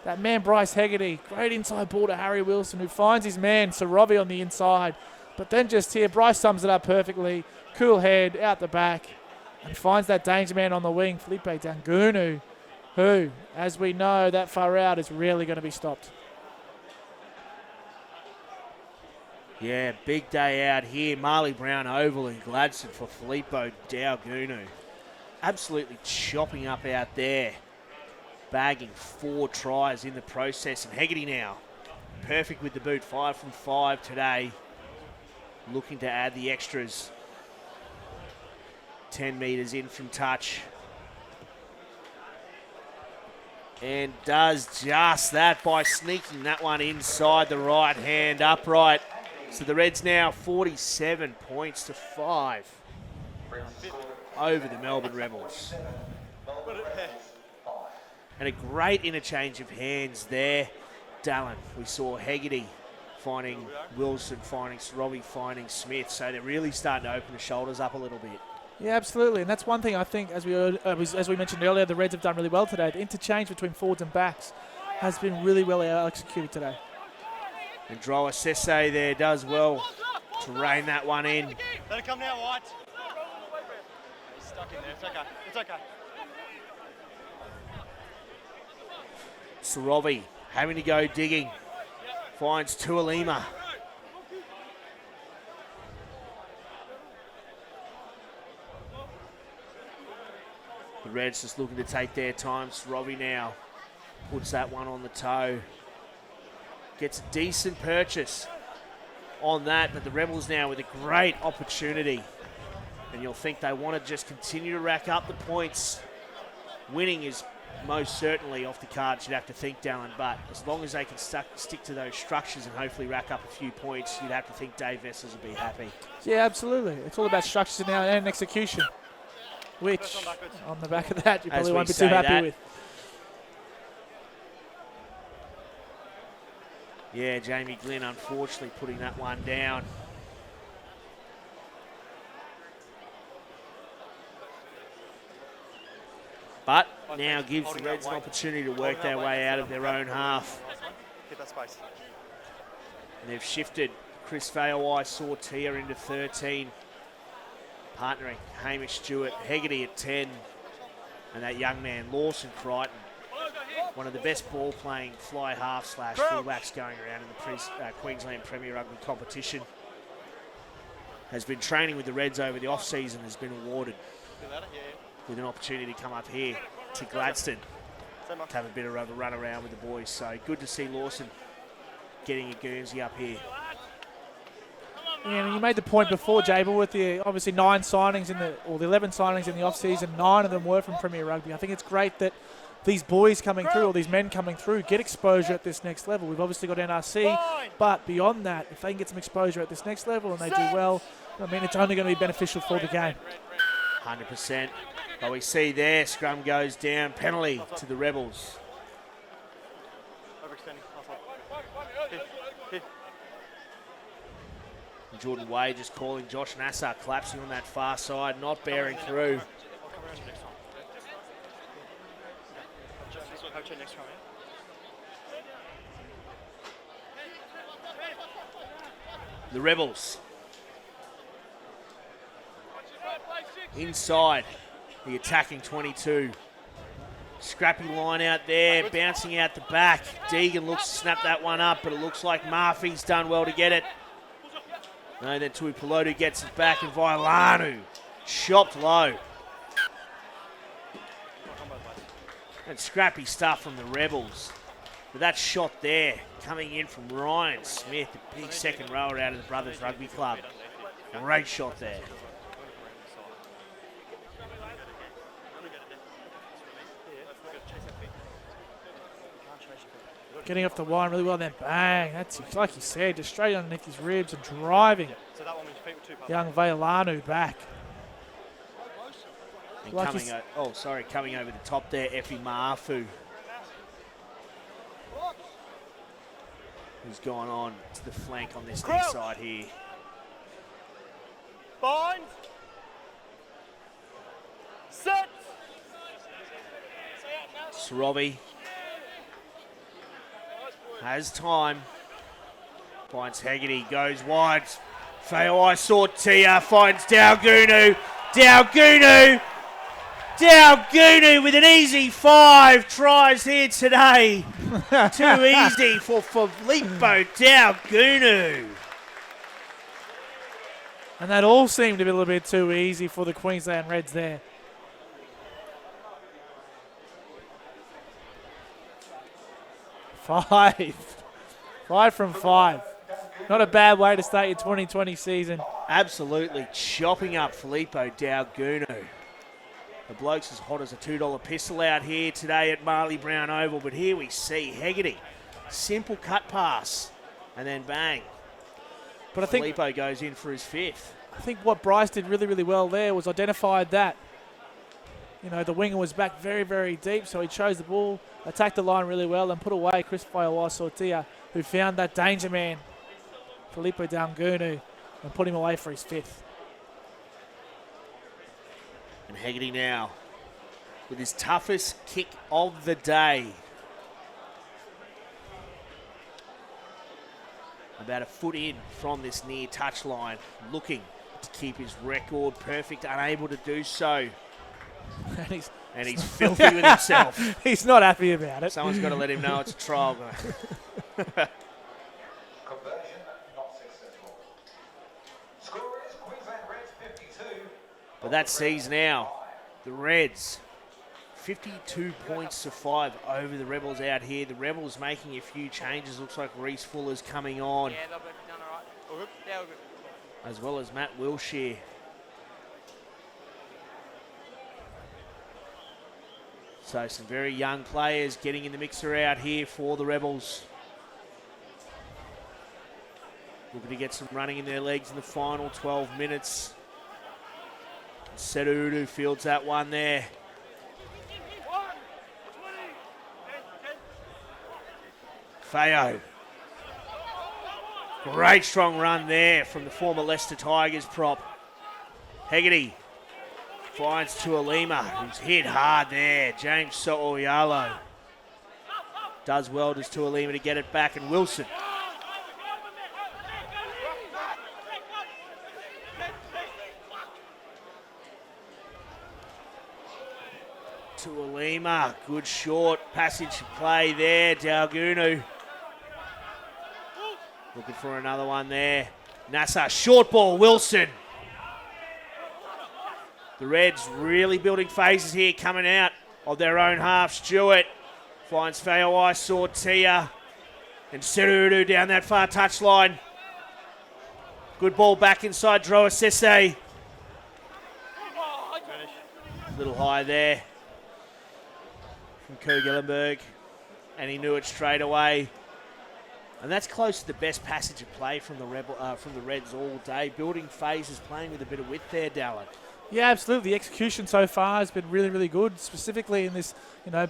Speaker 2: that man Bryce Hegarty, great inside ball to Harry Wilson, who finds his man Sorovi on the inside. But then just here, Bryce sums it up perfectly. Cool head, out the back, and finds that danger man on the wing, Felipe Dalgunu, who, as we know, that far out is really going to be stopped.
Speaker 1: Yeah, big day out here. Marley Brown Oval in Gladstone for Filippo Dalgunu. Absolutely chopping up out there. Bagging 4 tries in the process. And Hegarty now, perfect with the boot. 5 from 5 today. Looking to add the extras. 10 metres in from touch. And does just that by sneaking that one inside the right hand upright. So the Reds now 47 points to 5 over the Melbourne Rebels. And a great interchange of hands there. Dallin, we saw Hegarty finding Wilson, finding Sorovi, finding Smith. So they're really starting to open the shoulders up a little bit.
Speaker 2: Yeah, absolutely, and that's one thing I think, as we mentioned earlier, the Reds have done really well today. The interchange between forwards and backs has been really well executed today.
Speaker 1: And Droa Sese there does well to rein that one in.
Speaker 3: Let it come now, White. He's stuck in there. It's okay. It's okay.
Speaker 1: Sorovi having to go digging. Finds Tuolima. The Reds just looking to take their time. Sorovi now puts that one on the toe. Gets a decent purchase on that, but the Rebels now with a great opportunity. And you'll think they want to just continue to rack up the points. Winning is most certainly off the cards, you'd have to think, Dallin, but as long as they can stick to those structures and hopefully rack up a few points, you'd have to think Dave Vessels will be happy.
Speaker 2: Yeah, absolutely. It's all about structures now and execution, which on the back of that you probably won't be too happy with.
Speaker 1: Yeah, Jamie Glynn unfortunately putting that one down. But now gives the Reds an opportunity to work their way out of their own half.
Speaker 3: Get that space.
Speaker 1: And they've shifted Chris Faowai Sortia into 13. Partnering Hamish Stewart, Hegarty at 10. And that young man, Lawson Crichton. One of the best ball-playing fly half / fullbacks going around in the Queensland Premier Rugby competition. Has been training with the Reds over the off-season, has been awarded with an opportunity to come up here to Gladstone to have a bit of a run around with the boys. So good to see Lawson getting a Guernsey up here.
Speaker 2: Yeah, and you made the point before, Jable, with the obviously 9 signings the 11 signings in the off-season, 9 of them were from Premier Rugby. I think it's great that these boys coming through, or these men coming through, get exposure at this next level. We've obviously got NRC, but beyond that, if they can get some exposure at this next level and they do well, I mean, it's only going to be beneficial for the game.
Speaker 1: 100%. But we see there, scrum goes down, penalty to the Rebels. And Jordan Wade just calling Josh Nassar, collapsing on that far side, not bearing through. The Rebels inside the attacking 22. Scrappy line out there, bouncing out the back. Deegan looks to snap that one up, but it looks like Murphy's done well to get it. No, then Tui Pelotu gets it back, and Vailanu chopped low. And scrappy stuff from the Rebels. But that shot there, coming in from Ryan Smith, a big second rower out of the Brothers Rugby Club. Great shot there.
Speaker 2: Getting off the line really well, then bang. That's like you said, just straight underneath his ribs and driving young Vailanu back.
Speaker 1: And coming over the top there, Effie Maafu. Who's gone on to the flank on this near side here.
Speaker 3: Bind. Set.
Speaker 1: Sorovi has time. Finds Hegarty, goes wide. Faowai Sortia finds Daugunu. Daugunu with an easy 5 tries here today. Too easy for Filippo Daugunu.
Speaker 2: And that all seemed to be a little bit too easy for the Queensland Reds there. Five from 5. Not a bad way to start your 2020 season.
Speaker 1: Absolutely chopping up Filippo Daugunu. The bloke's as hot as a $2 pistol out here today at Marley Brown Oval, but here we see Hegarty. Simple cut pass, and then bang. But I think Filippo goes in for his 5th.
Speaker 2: I think what Bryce did really, really well there was identified that, you know, the winger was back very, very deep, so he chose the ball, attacked the line really well, and put away Chris Faowai Sortia, who found that danger man, Filippo Daugunu, and put him away for his 5th.
Speaker 1: And Hegarty now with his toughest kick of the day. About a foot in from this near touchline, looking to keep his record perfect, unable to do so. And he's filthy with himself.
Speaker 2: He's not happy about it.
Speaker 1: Someone's got to let him know it's a trial.
Speaker 5: Conversion not successful. Score is Queensland Reds 52.
Speaker 1: But that sees now the Reds 52 points to 5 over the Rebels out here. The Rebels making a few changes. Looks like Reese Fuller's coming on,
Speaker 4: Yeah, they'll be done all right. All good? Yeah, all good.
Speaker 1: as well as Matt Wilshire. So some very young players getting in the mixer out here for the Rebels. Looking to get some running in their legs in the final 12 minutes. Serudu fields that one there. Feo. Great strong run there from the former Leicester Tigers prop. Hegarty finds Tuolima, who's hit hard there. James Sooyalo does well, does Tuolima, to get it back, and Wilson. Tuolima, good short passage play there. Dalgunu looking for another one there. Nasser, short ball, Wilson. The Reds really building phases here, coming out of their own half. Stewart finds Faioi Sortia, and Serudu down that far touchline. Good ball back inside Droa Sese. A little high there from Kugellenberg, and he knew it straight away. And that's close to the best passage of play from the Reds all day. Building phases, playing with a bit of width there, Dallin.
Speaker 2: Yeah, absolutely. The execution so far has been really, really good, specifically in this,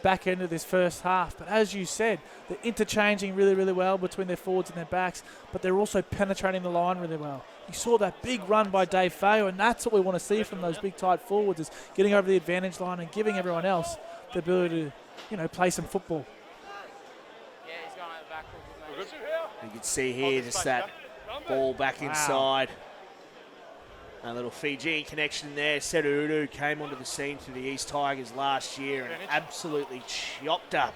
Speaker 2: back end of this first half. But as you said, they're interchanging really, really well between their forwards and their backs, but they're also penetrating the line really well. You saw that big run by Dave Feo, and that's what we want to see from those big, tight forwards, is getting over the advantage line and giving everyone else the ability to, play some football.
Speaker 4: Yeah, he's going over back.
Speaker 1: You can see here just that ball back inside. A little Fiji connection there. Serudu came onto the scene through the East Tigers last year and absolutely chopped up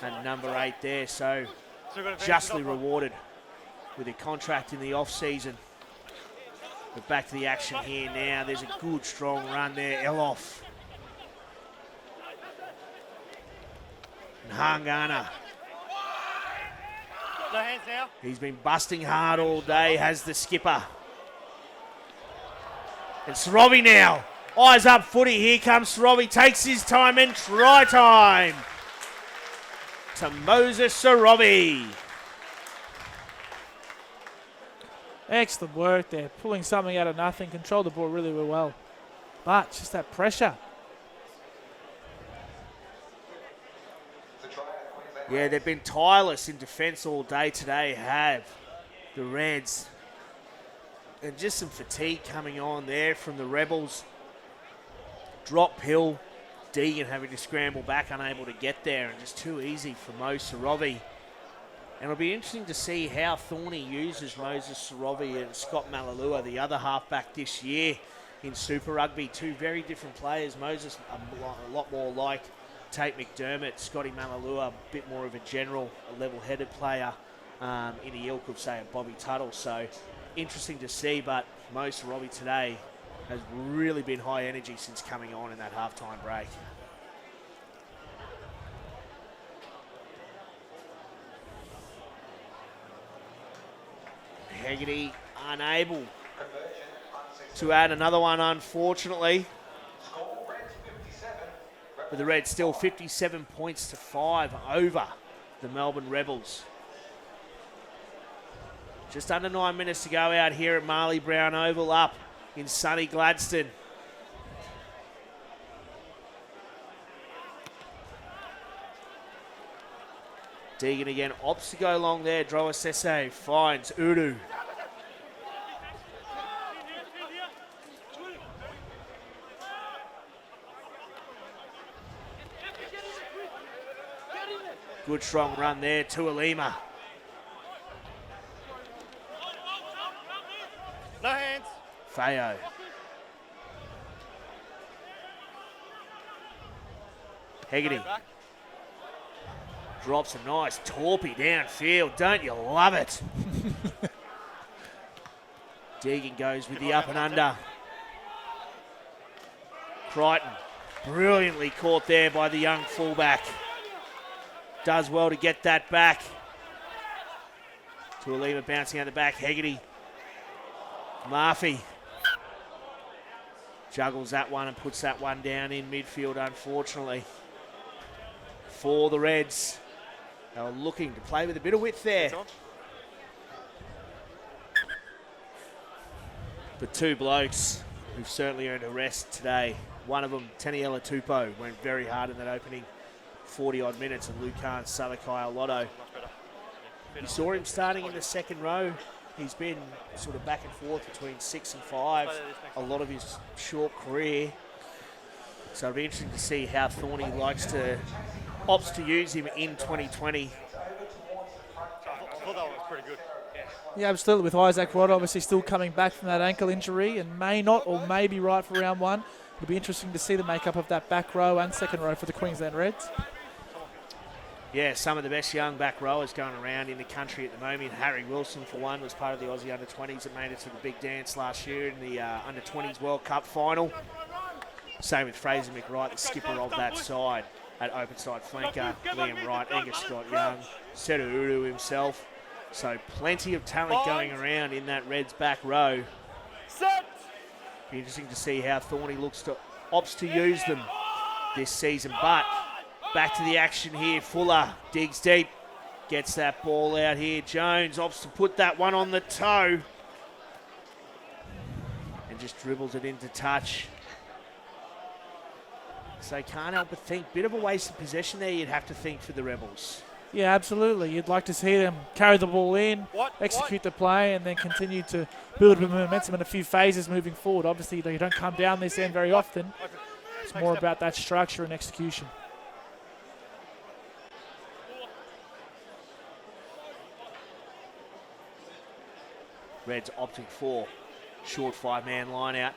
Speaker 1: at number 8 there. So justly rewarded with a contract in the off-season. But back to the action here now. There's a good, strong run there. Eloff. And Hangana.
Speaker 3: No hands now.
Speaker 1: He's been busting hard all day, has the skipper. And Sorobi now. Eyes up footy. Here comes Sorobi. Takes his time and try time to Moses Sorobi.
Speaker 2: Excellent work there. Pulling something out of nothing. Controlled the ball really, really well. But just that pressure.
Speaker 1: Yeah, they've been tireless in defence all day today, have the Reds. And just some fatigue coming on there from the Rebels. Drop hill. Deegan having to scramble back, unable to get there, and just too easy for Mo Sorobi. And it'll be interesting to see how Thorny uses Moses Sorobi and Scott Malalua, the other halfback this year in Super Rugby. Two very different players. Moses a lot more like Tate McDermott. Scotty Malalua a bit more of a general, a level-headed player in the ilk of, say, a Bobby Tuttle. So interesting to see, but Mo Sorobi today has really been high energy since coming on in that halftime break. Hegarty unable to add another one, unfortunately. But the Reds still 57 points to 5 over the Melbourne Rebels. Just under 9 minutes to go out here at Marley Brown Oval, up in sunny Gladstone. Deegan again opts to go long there. Droa Sese finds Udu. Good strong run there to Alima.
Speaker 3: No hands.
Speaker 1: Feo. Hegarty
Speaker 3: Back.
Speaker 1: drops a nice torpy downfield. Don't you love it? Deegan goes with the up and under. Crichton brilliantly caught there by the young fullback. Does well to get that back. Tuolima bouncing out the back. Hegarty. Murphy juggles that one and puts that one down in midfield, unfortunately. For the Reds. They were looking to play with a bit of width there. The two blokes who've certainly earned a rest today. One of them, Taniela Tupou, went very hard in that opening 40-odd minutes, and Lucan Salakai Lotto. You saw him starting in the second row. He's been sort of back and forth between 6 and 5 a lot of his short career. So it'll be interesting to see how Thorny opts to use him in 2020.
Speaker 3: I thought that was pretty good.
Speaker 2: Yeah, absolutely. With Isaac Rod obviously still coming back from that ankle injury and may not or may be right for round one. It'll be interesting to see the makeup of that back row and second row for the Queensland Reds.
Speaker 1: Yeah, some of the best young back rowers going around in the country at the moment. Harry Wilson, for one, was part of the Aussie under-20s that made it to the big dance last year in the under-20s World Cup final. Same with Fraser McWright, the skipper of that side at open side flanker. Liam Wright, Angus Scott Young, Setu Uru himself. So plenty of talent going around in that Reds back row. Be interesting to see how Thorny opts to use them this season. But back to the action here. Fuller digs deep, gets that ball out here. Jones opts to put that one on the toe and just dribbles it into touch. So can't help but think, bit of a waste of possession there, you'd have to think, for the Rebels.
Speaker 2: Yeah, absolutely. You'd like to see them carry the ball in, execute the play, and then continue to build a bit of momentum in a few phases moving forward. Obviously, they don't come down this end very often. It's more about that structure and execution.
Speaker 1: Reds opting for short five-man line out.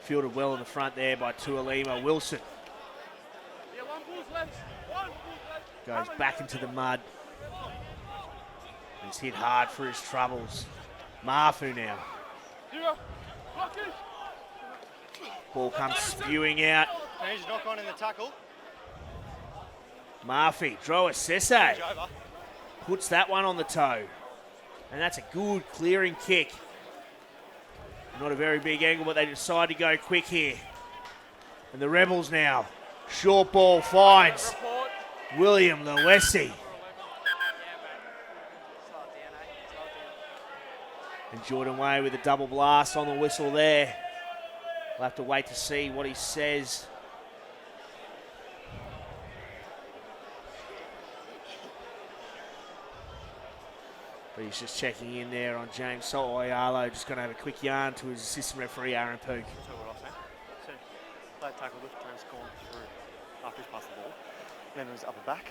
Speaker 1: Fielded well in the front there by Tuolima. Wilson goes back into the mud. He's hit hard for his troubles. Mafu now. Ball comes spewing out.
Speaker 3: He's knock on in the tackle.
Speaker 1: Murphy, Droa Sese puts that one on the toe. And that's a good clearing kick. Not a very big angle, but they decide to go quick here. And the Rebels now. Short ball finds William Lewesi. And Jordan Way with a double blast on the whistle there. We'll have to wait to see what he says. But he's just checking in there on James Sotoyalo. Just going to have a quick yarn to his assistant referee, Aaron Pook.
Speaker 3: So what I was saying. So, flat tackle, lift, turns, gone through after he's passed the ball. Then it was upper back.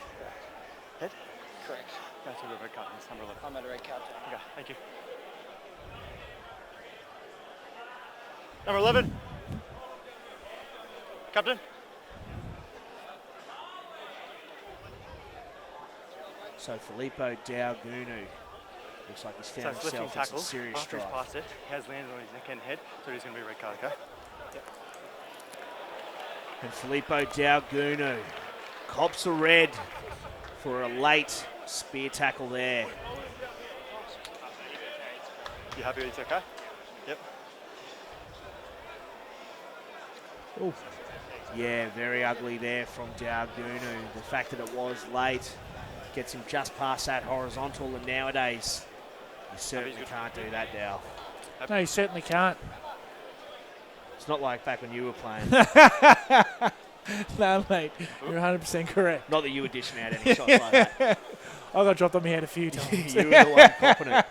Speaker 3: Head.
Speaker 6: Correct.
Speaker 3: Go to the red card. It's number 11.
Speaker 6: I'm at a red card.
Speaker 3: Okay, thank you. Number 11. Captain.
Speaker 1: So Filippo Daugunu looks like he's
Speaker 3: So
Speaker 1: found
Speaker 3: it's lifting
Speaker 1: himself in some
Speaker 3: tackle.
Speaker 1: serious
Speaker 3: After he's
Speaker 1: strife.
Speaker 3: passed it, he has landed on his neck and head, so he's going to be a red card, okay? Yep.
Speaker 1: And Filippo Daugunu cops a red for a late spear tackle there.
Speaker 3: You happy it's okay? Yep.
Speaker 1: Ooh. Yeah, very ugly there from Daugunu. The fact that it was late gets him just past that horizontal, and nowadays you certainly can't do that, Dow.
Speaker 2: No, you certainly can't.
Speaker 1: It's not like back when you were playing.
Speaker 2: No, mate, you're 100% correct.
Speaker 1: Not that you were dishing out any shots like that.
Speaker 2: I got dropped on my head a few times.
Speaker 1: You were the one copping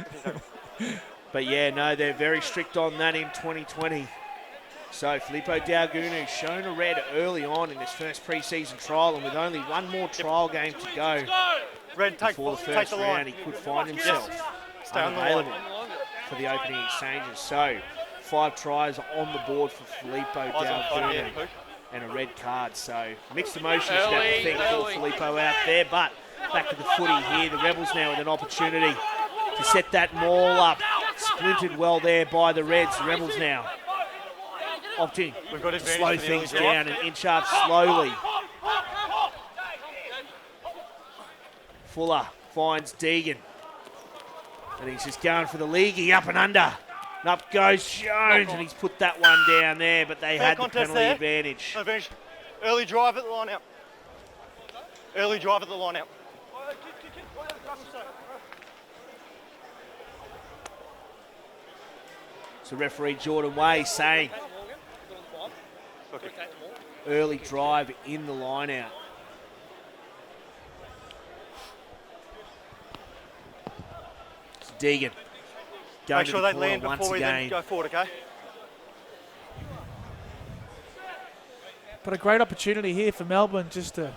Speaker 1: it. But yeah, no, they're very strict on that in 2020. So Filippo Daugunu shown a red early on in his first pre-season trial, and with only one more trial game to go
Speaker 3: Red,
Speaker 1: before the first round, he could find himself
Speaker 3: Stay on the line.
Speaker 1: unavailable for the opening exchanges. So 5 tries on the board for Filippo Daugunu and a red card. So mixed emotions, you have to think, for Filippo out there. But back to the footy here. The Rebels now with an opportunity to set that maul up. Splintered well there by the Reds. The Rebels now opting to slow things down and inch up slowly. Fuller finds Deegan. And he's just going for the leaguey, up and under. And up goes Jones, and he's put that one down there, but they had the penalty advantage.
Speaker 3: Early drive at the line out. Early drive at the line out.
Speaker 1: So referee Jordan Way saying early drive in the line out. So Deegan going
Speaker 3: Make sure
Speaker 1: to the
Speaker 3: they
Speaker 1: corner
Speaker 3: land
Speaker 1: once
Speaker 3: before we then
Speaker 1: again.
Speaker 3: go forward, okay?
Speaker 2: But a great opportunity here for Melbourne just to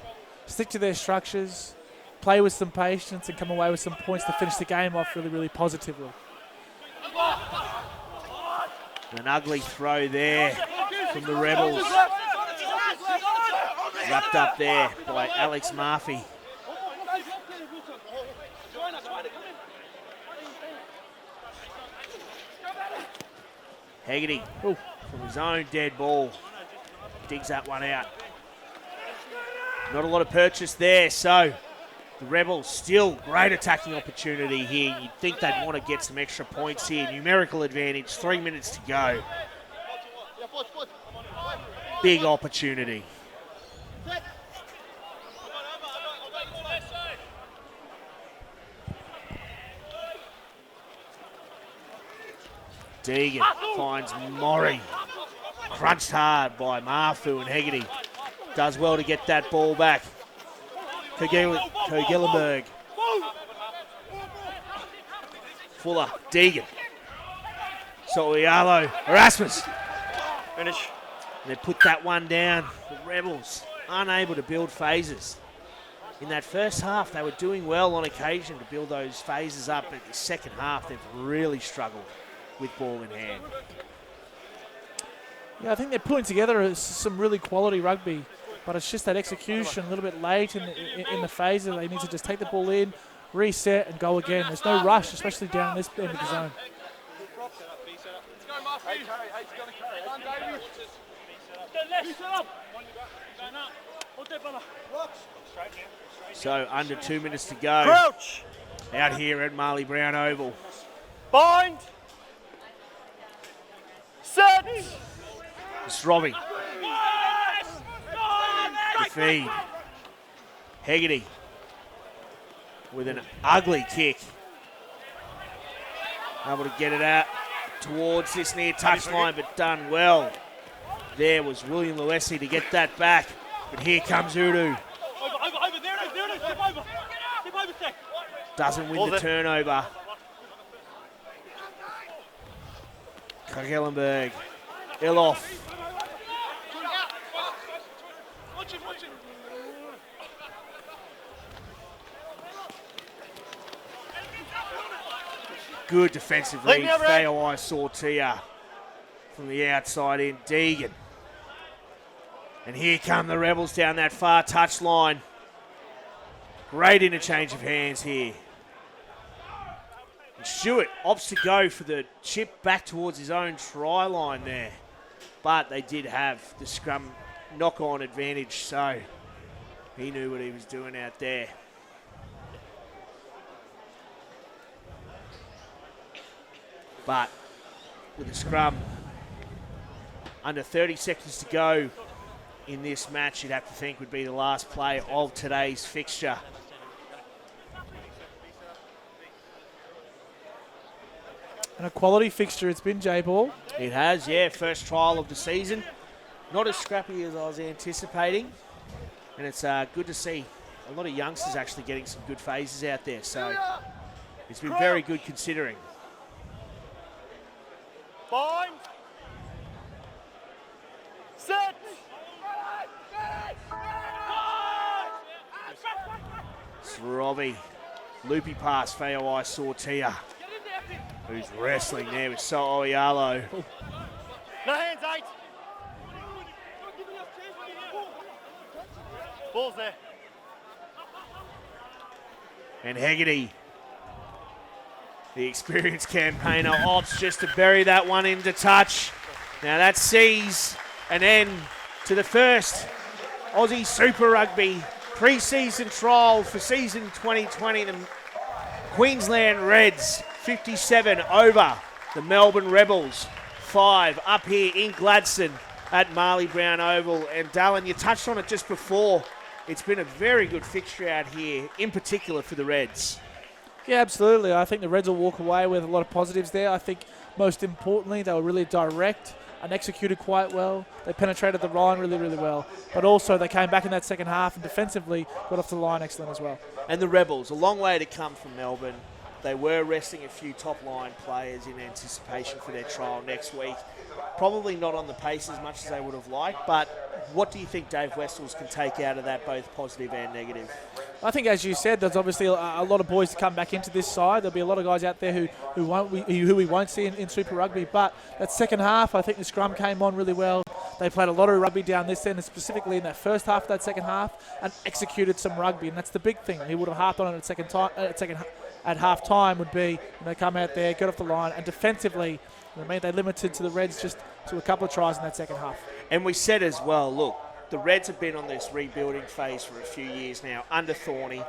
Speaker 2: stick to their structures, play with some patience, and come away with some points to finish the game off really, really positively.
Speaker 1: An ugly throw there from the Rebels. Wrapped up there by Alex Murphy. Hegarty from his own dead ball digs that one out. Not a lot of purchase there, so the Rebels still great attacking opportunity here. You'd think they'd want to get some extra points here. Numerical advantage, 3 minutes to go. Big opportunity. Deegan finds Murray. Crunched hard by Marfu, and Hegarty does well to get that ball back. Kogelenberg. Fuller, Deegan. Solialo, Erasmus.
Speaker 3: Finish.
Speaker 1: And they put that one down. The Rebels unable to build phases. In that first half, they were doing well on occasion to build those phases up. But the second half, they've really struggled with ball in hand.
Speaker 2: Yeah, I think they're putting together some really quality rugby, but it's just that execution a little bit late in the phases. They need to just take the ball in, reset, and go again. There's no rush, especially down this end of the zone.
Speaker 1: So under 2 minutes to go.
Speaker 3: Crouch.
Speaker 1: Out here at Marley Brown Oval.
Speaker 3: Bind. Set.
Speaker 1: It's Robbie. The feed. Hegarty with an ugly kick. Able to get it out towards this near touchline, but done well. There was William Luesi to get that back. But here comes Udu. Doesn't win the turnover. Kogelenberg. Iloff. Good defensive read. Theoi Sortia from the outside in. Deegan. And here come the Rebels down that far touchline. Great interchange of hands here. And Stewart opts to go for the chip back towards his own try line there. But they did have the scrum knock-on advantage, so he knew what he was doing out there. But with the scrum under 30 seconds to go in this match, you'd have to think would be the last play of today's fixture.
Speaker 2: And a quality fixture it's been, J-Ball.
Speaker 1: It has, yeah. First trial of the season. Not as scrappy as I was anticipating. And it's good to see a lot of youngsters actually getting some good phases out there. So it's been very good considering.
Speaker 3: Bind.
Speaker 1: Robbie. Loopy pass, Faioi Sortia, who's wrestling there with So Oyalo.
Speaker 3: No hands, 8. Ball's there.
Speaker 1: And Hegarty, the experienced campaigner, opts just to bury that one into touch. Now that sees an end to the first Aussie Super Rugby pre-season trial for season 2020. The Queensland Reds 57 over the Melbourne Rebels 5 up here in Gladstone at Marley Brown Oval. And Dallin, you touched on it just before. It's been a very good fixture out here, in particular for the Reds.
Speaker 2: Yeah, absolutely. I think the Reds will walk away with a lot of positives there. I think most importantly, they were really direct and executed quite well. They penetrated the line really, really well. But also they came back in that second half and defensively got off the line excellent as well.
Speaker 1: And the Rebels, a long way to come from Melbourne. They were resting a few top-line players in anticipation for their trial next week. Probably not on the pace as much as they would have liked, but what do you think Dave Wessels can take out of that, both positive and negative?
Speaker 2: I think, as you said, there's obviously a lot of boys to come back into this side. There'll be a lot of guys out there who we won't see in Super Rugby. But that second half, I think the scrum came on really well. They played a lot of rugby down this end, and specifically in that first half of that second half, and executed some rugby. And that's the big thing. He would have harped on it at half time would be, come out there, get off the line, and defensively, they limited to the Reds just to a couple of tries in that second half.
Speaker 1: And we said as well, look, the Reds have been on this rebuilding phase for a few years now under Thorny.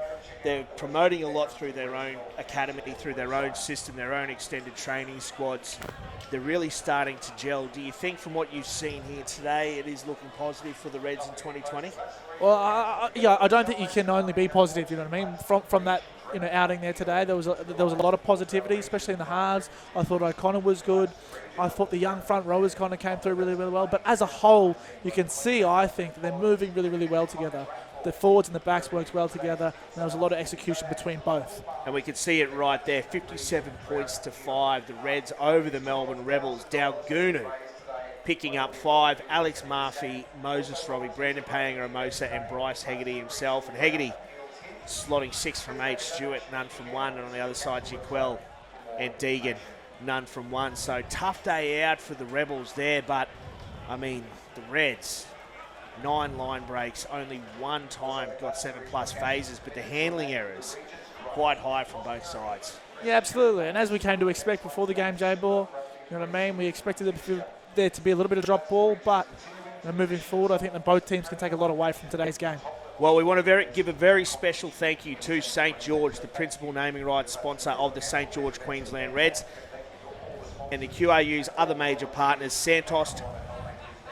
Speaker 1: They're promoting a lot through their own academy, through their own system, their own extended training squads. They're really starting to gel. Do you think from what you've seen here today, it is looking positive for the Reds in 2020?
Speaker 2: Well, I don't think you can only be positive, you know what I mean? From that outing there today, there was a lot of positivity, especially in the halves. I thought O'Connor was good. I thought the young front rowers kind of came through really, really well. But as a whole, you can see, I think, that they're moving really, really well together. The forwards and the backs worked well together, and there was a lot of execution between both.
Speaker 1: And we could see it right there, 57 points to 5. The Reds over the Melbourne Rebels. Dalgunu picking up 5. Alex Murphy, Moses Robbie, Brandon Paenga-Amosa, and Bryce Hegarty himself. And Hegarty slotting 6 from H. Stewart, none from 1. And on the other side, Jiquel and Deegan, none from 1. So tough day out for the Rebels there. But, I mean, the Reds, 9 line breaks, only one time got 7+ phases. But the handling errors, quite high from both sides.
Speaker 2: Yeah, absolutely. And as we came to expect before the game, J-Ball, you know what I mean? We expected there to be a little bit of drop ball. But moving forward, I think that both teams can take a lot away from today's game.
Speaker 1: Well, we want to give a very special thank you to St. George, the principal naming rights sponsor of the St. George Queensland Reds, and the QRU's other major partners, Santos,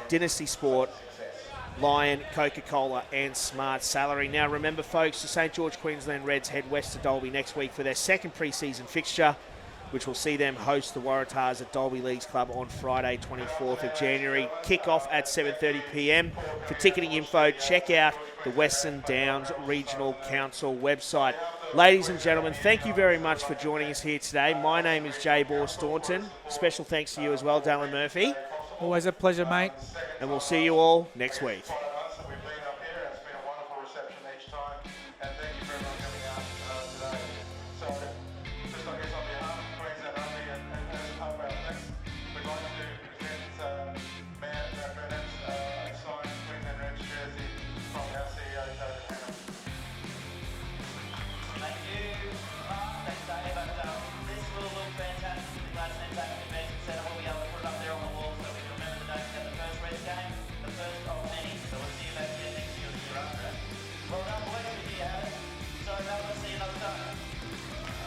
Speaker 1: Dynasty Sport, Lion, Coca-Cola, and Smart Salary. Now, remember, folks, the St. George Queensland Reds head west to Dalby next week for their second pre-season fixture, which will see them host the Waratahs at Dalby Leagues Club on Friday, 24th of January. Kick-off at 7:30 p.m. For ticketing info, check out the Western Downs Regional Council website. Ladies and gentlemen, thank you very much for joining us here today. My name is Jay Bohr-Staunton. Special thanks to you as well, Dallin Murphy.
Speaker 2: Always a pleasure, mate.
Speaker 1: And we'll see you all next week.